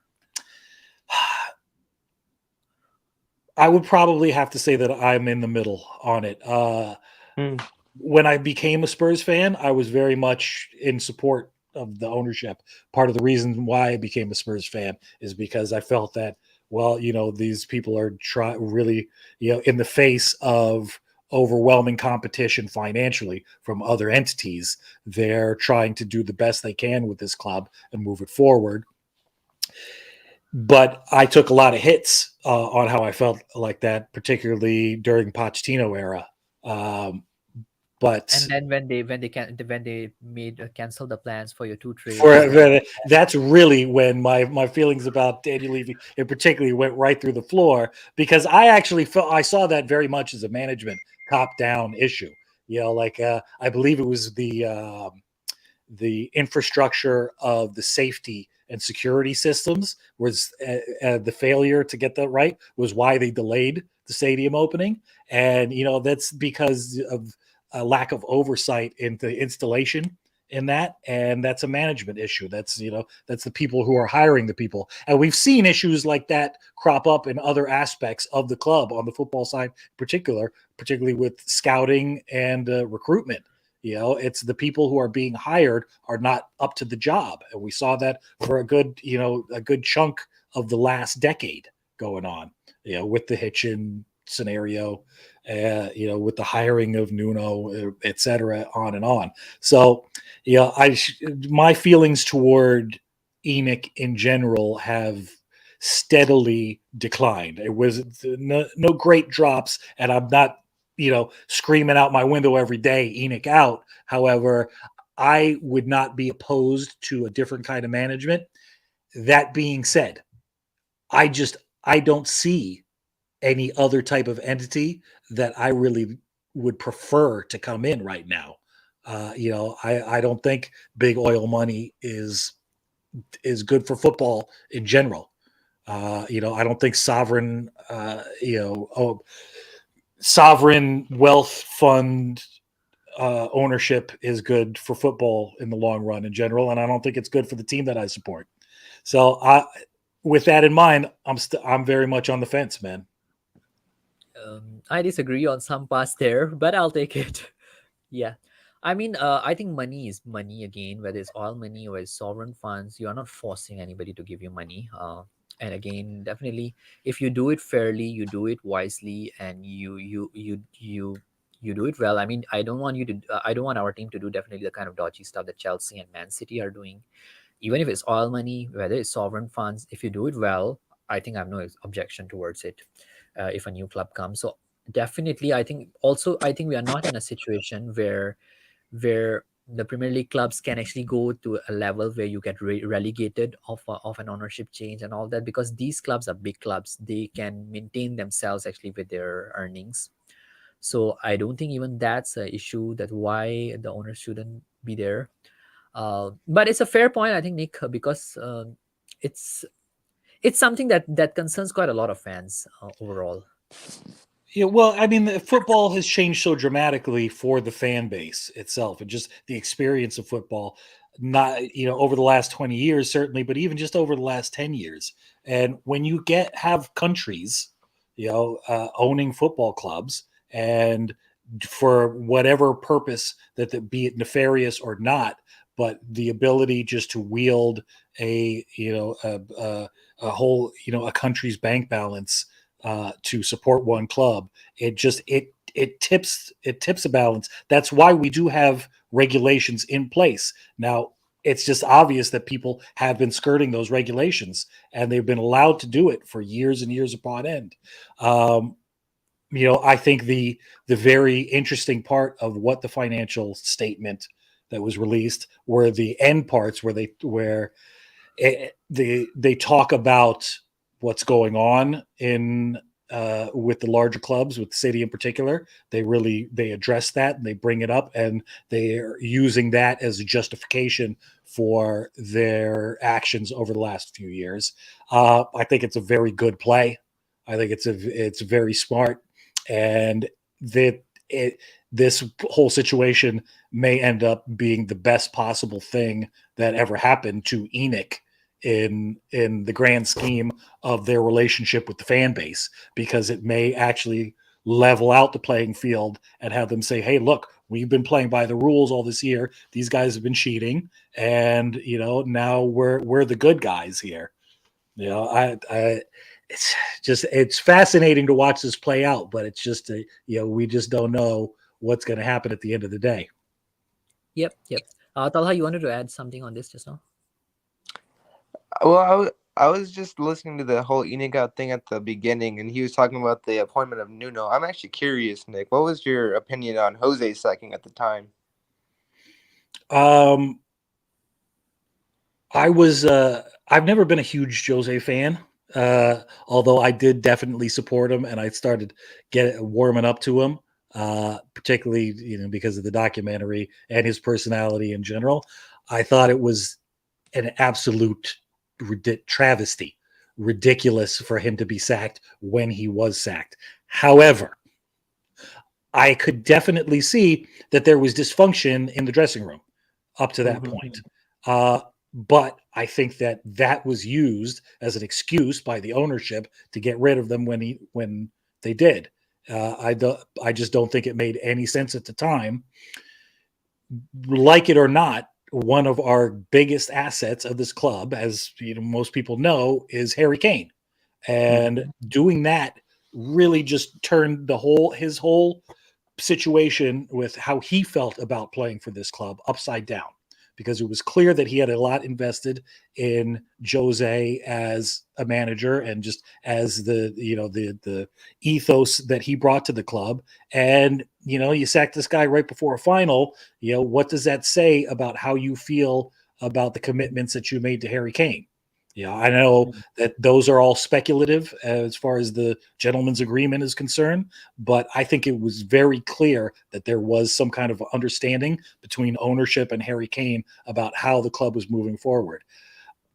I would probably have to say that I'm in the middle on it. When I became a Spurs fan, I was very much in support of the ownership. Part of the reason why I became a Spurs fan is because I felt that, well, these people are really, in the face of overwhelming competition financially from other entities, they're trying to do the best they can with this club and move it forward. But I took a lot of hits on how I felt like that, particularly during Pochettino era. But And then when they made cancel the plans for your two trades, for that's really when my feelings about Daniel Levy in particular went right through the floor, because I actually felt I saw that very much as a management top down issue. I believe it was the infrastructure of the safety and security systems was the failure to get that right was why they delayed the stadium opening. And that's because of a lack of oversight into installation in that, and that's a management issue. That's that's the people who are hiring the people, and we've seen issues like that crop up in other aspects of the club on the football side, particularly with scouting and recruitment. It's the people who are being hired are not up to the job, and we saw that for a good chunk of the last decade going on. With the Hitchin scenario, with the hiring of Nuno, et cetera, on and on. So, my feelings toward Enoch in general have steadily declined. It was no great drops, and I'm not screaming out my window every day, Enoch out. However, I would not be opposed to a different kind of management. That being said, I don't see any other type of entity that I really would prefer to come in right now. I don't think big oil money is good for football in general. I don't think sovereign wealth fund ownership is good for football in the long run in general, and I don't think it's good for the team that I support. So, with that in mind, I'm very much on the fence, man. I disagree on some parts there, but I'll take it. Yeah. I mean, I think money is money again, whether it's oil money or it's sovereign funds. You are not forcing anybody to give you money. And again, definitely, if you do it fairly, you do it wisely, and you do it well. I mean, I don't want our team to do definitely the kind of dodgy stuff that Chelsea and Man City are doing. Even if it's oil money, whether it's sovereign funds, if you do it well, I think I have no objection towards it. If a new club comes, so definitely, I think we are not in a situation where the Premier League clubs can actually go to a level where you get relegated of an ownership change and all that, because these clubs are big clubs. They can maintain themselves actually with their earnings. So I don't think even that's an issue that why the owners shouldn't be there. But it's a fair point, I think, Nick, because it's it's something that concerns quite a lot of fans overall. Yeah, well, I mean, football has changed so dramatically for the fan base itself, and just the experience of football. Not over the last 20 years, certainly, but even just over the last 10 years. And when you have countries, owning football clubs, and for whatever purpose be it nefarious or not, but the ability just to wield a whole a country's bank balance to support one club, it tips a balance. That's why we do have regulations in place now. It's just obvious that people have been skirting those regulations, and they've been allowed to do it for years and years upon end. I think the very interesting part of what the financial statement that was released were the end parts where they talk about what's going on in with the larger clubs, with the city in particular. They address that and they bring it up, and they're using that as a justification for their actions over the last few years. I think it's a very good play. I think it's very smart, and that it this whole situation may end up being the best possible thing that ever happened to Enoch in the grand scheme of their relationship with the fan base, because it may actually level out the playing field and have them say, hey, look, we've been playing by the rules all this year, these guys have been cheating, and now we're the good guys here. I it's fascinating to watch this play out, but it's just we just don't know what's going to happen at the end of the day. Yep. Talha, you wanted to add something on this just now? Well, I was just listening to the whole Inigo thing at the beginning, and he was talking about the appointment of Nuno. I'm actually curious, Nick. What was your opinion on Jose sacking at the time? um I've never been a huge Jose fan, although I did definitely support him, and I started warming up to him, particularly because of the documentary and his personality in general. I thought it was an absolute travesty, ridiculous for him to be sacked when he was sacked. However, I could definitely see that there was dysfunction in the dressing room up to that Mm-hmm. point. Uh, but I think that was used as an excuse by the ownership to get rid of them when they did. I just don't think it made any sense at the time. Like it or not, one of our biggest assets of this club, as most people know, is Harry Kane, and doing that really just turned his whole situation with how he felt about playing for this club upside down, because it was clear that he had a lot invested in Jose as a manager and just as the ethos that he brought to the club. And you sack this guy right before a final. What does that say about how you feel about the commitments that you made to Harry Kane? I know that those are all speculative as far as the gentleman's agreement is concerned, but I think it was very clear that there was some kind of understanding between ownership and Harry Kane about how the club was moving forward.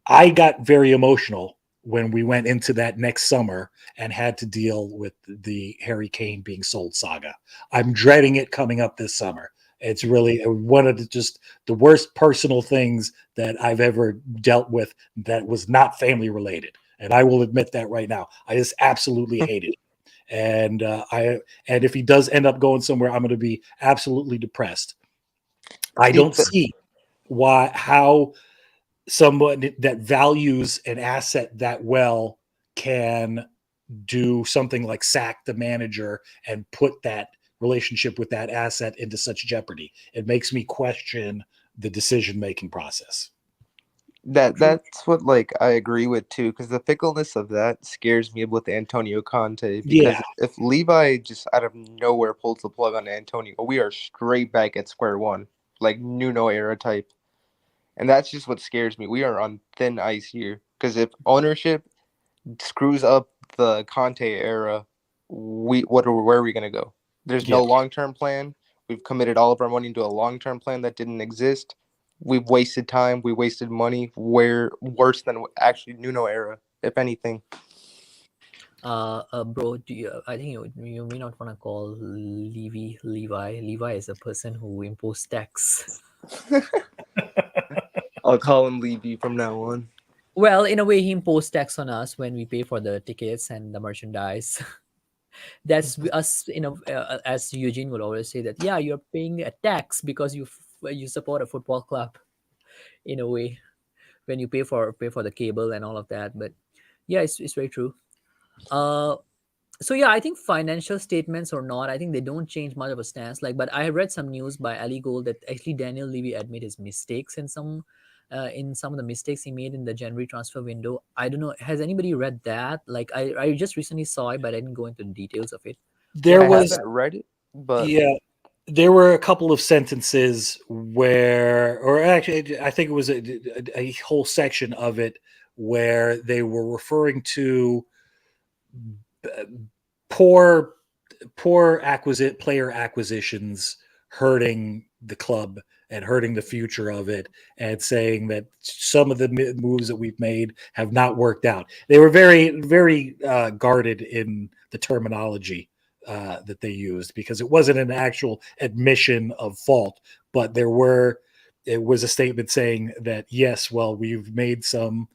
I got very emotional when we went into that next summer and had to deal with the Harry Kane being sold saga. I'm dreading it coming up this summer. It's really one of the worst personal things that I've ever dealt with that was not family related. And I will admit that right now. I just absolutely hated it. And and if he does end up going somewhere, I'm going to be absolutely depressed. I See, don't see how someone that values an asset that well can do something like sack the manager and put that relationship with that asset into such jeopardy. It makes me question the decision making process. that's what I agree with too, because the fickleness of that scares me with Antonio Conte. Yeah, Because if Levi just out of nowhere pulls the plug on Antonio, we are straight back at square one, like Nuno era type. And that's just what scares me. We are on thin ice here. Because if ownership screws up the Conte era, where are we gonna go? There's yeah. no long term plan. We've committed all of our money into a long term plan that didn't exist. We've wasted time. We wasted money. We're worse than actually Nuno era, if anything. Bro, I think you may not want to call Levi. Levi is a person who imposed tax. I'll call him Levy from now on. Well, in a way, he imposed tax on us when we pay for the tickets and the merchandise. That's us, as Eugene would always say that, yeah, you're paying a tax because you support a football club, in a way, when you pay for the cable and all of that. But yeah, it's very true. Uh, so yeah, I think financial statements or not, I think they don't change much of a stance. But I read some news by Ali Gold that actually Daniel Levy admit his mistakes in some of the mistakes he made in the January transfer window. I don't know. Has anybody read that? I just recently saw it, but I didn't go into the details of it. There What I was was, haven't read it, but yeah, there were a couple of sentences where, or actually, I think it was a whole section of it where they were referring to uh, poor player acquisitions hurting the club and hurting the future of it, and saying that some of the moves that we've made have not worked out. They were very guarded in the terminology that they used, because it wasn't an actual admission of fault, but it was a statement saying that yes, well, we've made some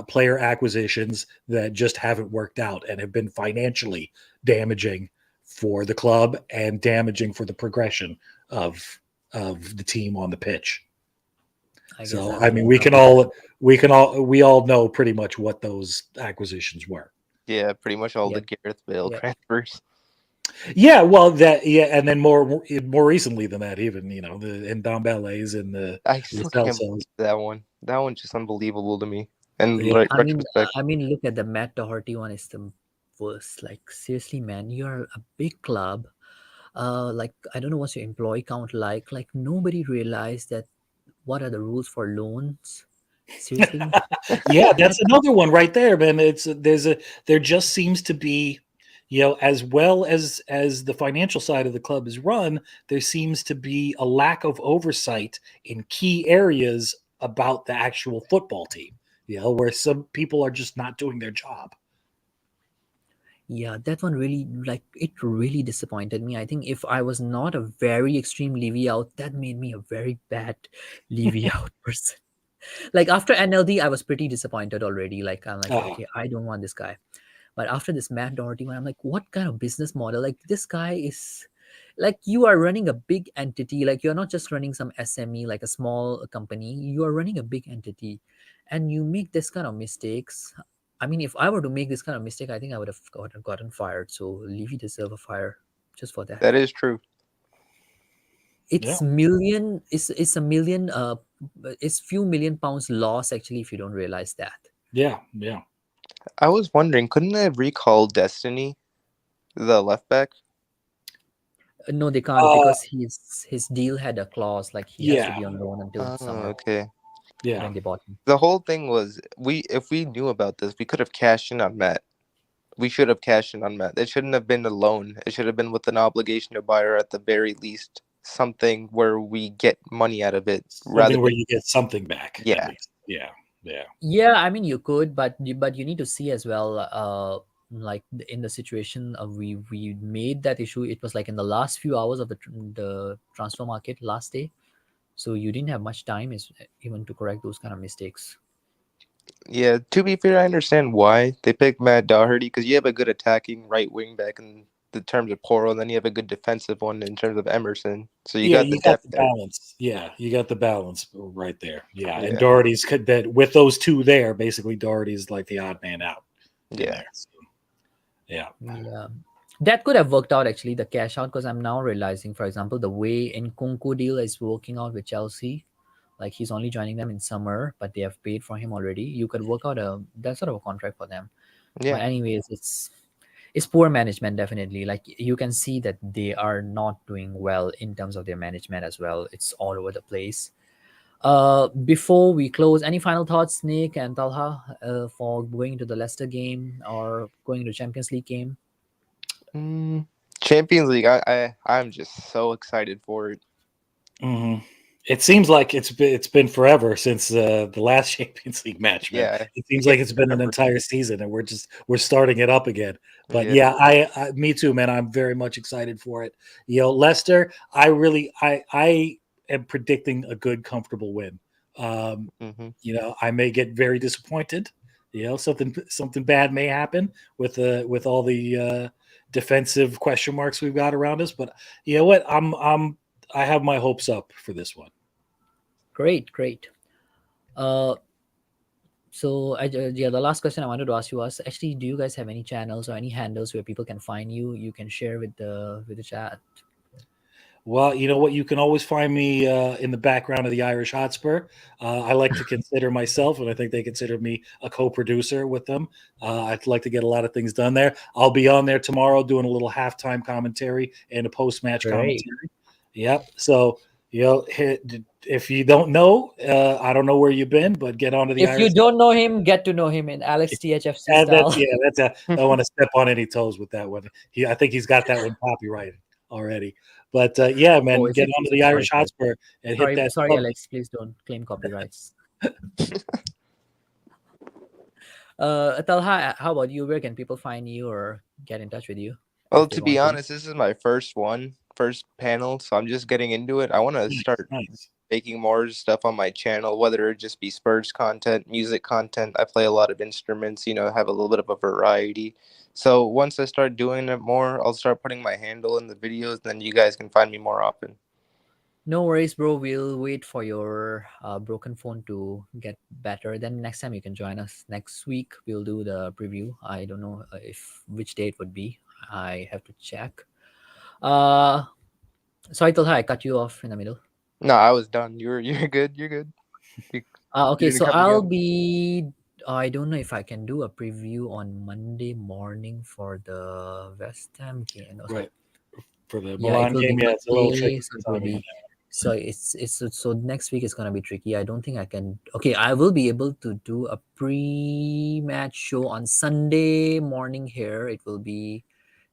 player acquisitions that just haven't worked out and have been financially damaging for the club and damaging for the progression of the team on the pitch. I guess So that I makes mean, some sense. we all know pretty much what those acquisitions were. Yeah, pretty much all the Yep. Gareth Bale Yep. transfers. Yeah, well, and then more recently than that, even the Ndombele's and the I the still can't Celsos. believe that one. That one's just unbelievable to me. And Yeah, like I mean, retrospect, look at the Matt Doherty one is the worst. Like seriously, man, you're a big club. Like I don't know what's your employee count like. Like nobody realized that. What are the rules for loans? Seriously, yeah, that that's another one right there, man. There just seems to be, as well as the financial side of the club is run, there seems to be a lack of oversight in key areas about the actual football team. Where some people are just not doing their job. yeah, that one really like it really disappointed me. I think if I was not a very extreme Levy out, that made me a very bad Levy out person. Like after NLD, I was pretty disappointed already. Like I'm like, Uh, okay, I don't want this guy. But after this Matt Doherty one, I'm like, what kind of business model? Like this guy is like you are running a big entity. Like you're not just running some SME, like a small company. You are running a big entity, and you make this kind of mistakes. I mean, if I were to make this kind of mistake, I think I would have gotten fired. So Levy deserve a fire just for that. that is true. yeah, It's a million. It's few million pounds loss actually if you don't realize that. yeah. I was wondering, couldn't I recall Destiny, the left back? No, they can't Uh, because his deal had a clause like he has to yeah, be on loan until Oh, summer okay. yeah. when they bought him. The whole thing was if we knew about this, we could have cashed in on Matt. We should have cashed in on Matt. It shouldn't have been a loan. It should have been with an obligation to buy, or at the very least something where we get money out of it rather Something where than you get something back at yeah. least. Yeah. Yeah, I mean you could, but you need to see as well. Like in the situation of we made that issue. It was like in the last few hours of the transfer market last day, so you didn't have much time is even to correct those kind of mistakes. Yeah, to be fair, I understand why they picked Matt Doherty because you have a good attacking right wing back in the terms of Poro, and then you have a good defensive one in terms of Emerson. So you Yeah, got the you got depth the there. balance. Yeah, you got the balance right there. Yeah, and Yeah, Doherty's could that with those two there, basically Doherty's like the odd man out in yeah. there. So, yeah, Yeah, that could have worked out actually the cash out because I'm now realizing, for example, the way Nkunku deal is working out with Chelsea. Like he's only joining them in summer, but they have paid for him already. You could work out a that sort of a contract for them. But Yeah. anyways, it's poor management definitely. Like you can see that they are not doing well in terms of their management as well. It's all over the place. Before we close, any final thoughts, Nick and Talha, for going to the Leicester game or going to Champions League game? Mm, Champions League. I'm just so excited for it. hmm it seems like it's been forever since the last Champions League match, man. Yeah, It I seems can't like it's been an remember. entire season, and we're starting it up again. But Yeah. yeah, me too, man. I'm very much excited for it. Leicester, I am predicting a good, comfortable win. Um, Hmm. I may get very disappointed. Something bad may happen with all the defensive question marks we've got around us. But you know what? I have my hopes up for this one. Great, great. Uh, yeah, the last question I wanted to ask you was actually, do you guys have any channels or any handles where people can find you? You can share with the chat. Well, you know what? You can always find me in the background of the Irish Hotspur. I like to consider myself, and I think they consider me a co-producer with them. I'd like to get a lot of things done there. I'll be on there tomorrow doing a little halftime commentary and a post-match Great. commentary. Yep. So if you don't know, I don't know where you've been, but get onto the If you Irish. don't know him, get to know him in Alex THFC And that's style. yeah, that's a. I don't want to step on any toes with that one. I think he's got that one copyrighted already. But yeah, Oh, man, is get it? onto the Sorry, Irish sorry, Hotspur and hit sorry, that sorry, sub. Alex. Please don't claim copyrights. Talha, how about you? Where can people find you or get in touch with you Well, if they to be want to? honest, this is my first panel, so I'm just getting into it. I want to Nice, start nice. making more stuff on my channel, whether it just be Spurs content, music content. I play a lot of instruments, have a little bit of a variety. So once I start doing it more, I'll start putting my handle in the videos, then you guys can find me more often. No worries, bro. We'll wait for your broken phone to get better. Then next time you can join us. Next week we'll do the preview. I don't know if which day it would be. I have to check. Uh, sorry, Talha, I cut you off in the middle. No, I was done. You're good. You're good. You, Okay, you're gonna so come I'll again? be. I don't know if I can do a preview on Monday morning for the West Ham game. No, sorry. Right for the Yeah, it Milan will be game. Yeah, it's a little Monday, tricky so for it will timing on be. that. So next week is gonna be tricky. I don't think I can. Okay, I will be able to do a pre-match show on Sunday morning here. It will be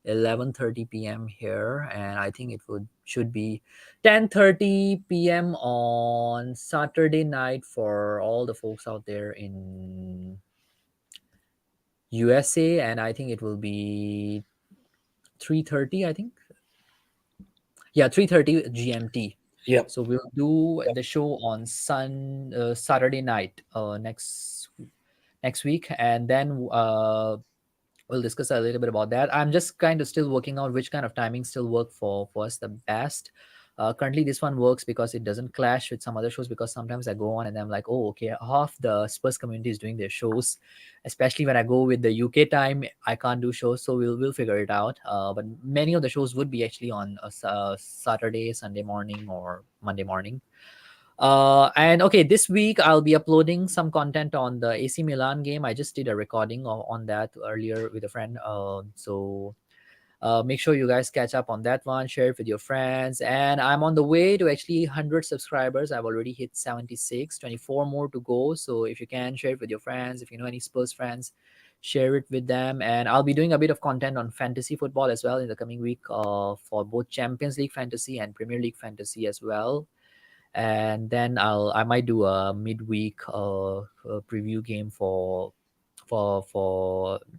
11:30 p.m. here, and I think it would should be 10:30 p.m. on Saturday night for all the folks out there in USA, and I think it will be 3:30. I think, yeah, 3:30 GMT. Yep. So we'll do the show on Saturday night next week, and then we'll discuss a little bit about that. I'm just kind of still working out which kind of timing still work for us the best. Currently, this one works because it doesn't clash with some other shows. Because sometimes I go on and I'm like, oh, okay, half the Spurs community is doing their shows, especially when I go with the UK time. I can't do shows, so we'll figure it out. But many of the shows would be actually on a Saturday, Sunday morning, or Monday morning. And okay, this week I'll be uploading some content on the AC Milan game. I just did a recording on that earlier with a friend. So make sure you guys catch up on that one, share it with your friends. And I'm on the way to actually 100 subscribers. I've already hit 76, 24 more to go. So if you can, share it with your friends. If you know any Spurs friends, share it with them. And I'll be doing a bit of content on fantasy football as well in the coming week, for both Champions League fantasy and Premier League fantasy as well. And then I might do a midweek preview game for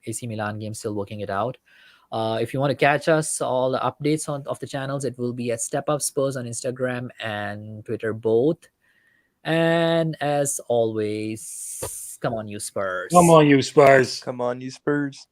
AC Milan game. Still working it out. If you want to catch us, all the updates of the channels, it will be at Step Up Spurs on Instagram and Twitter both. And as always, come on, you Come Spurs. on, you Spurs. Come on, you Spurs.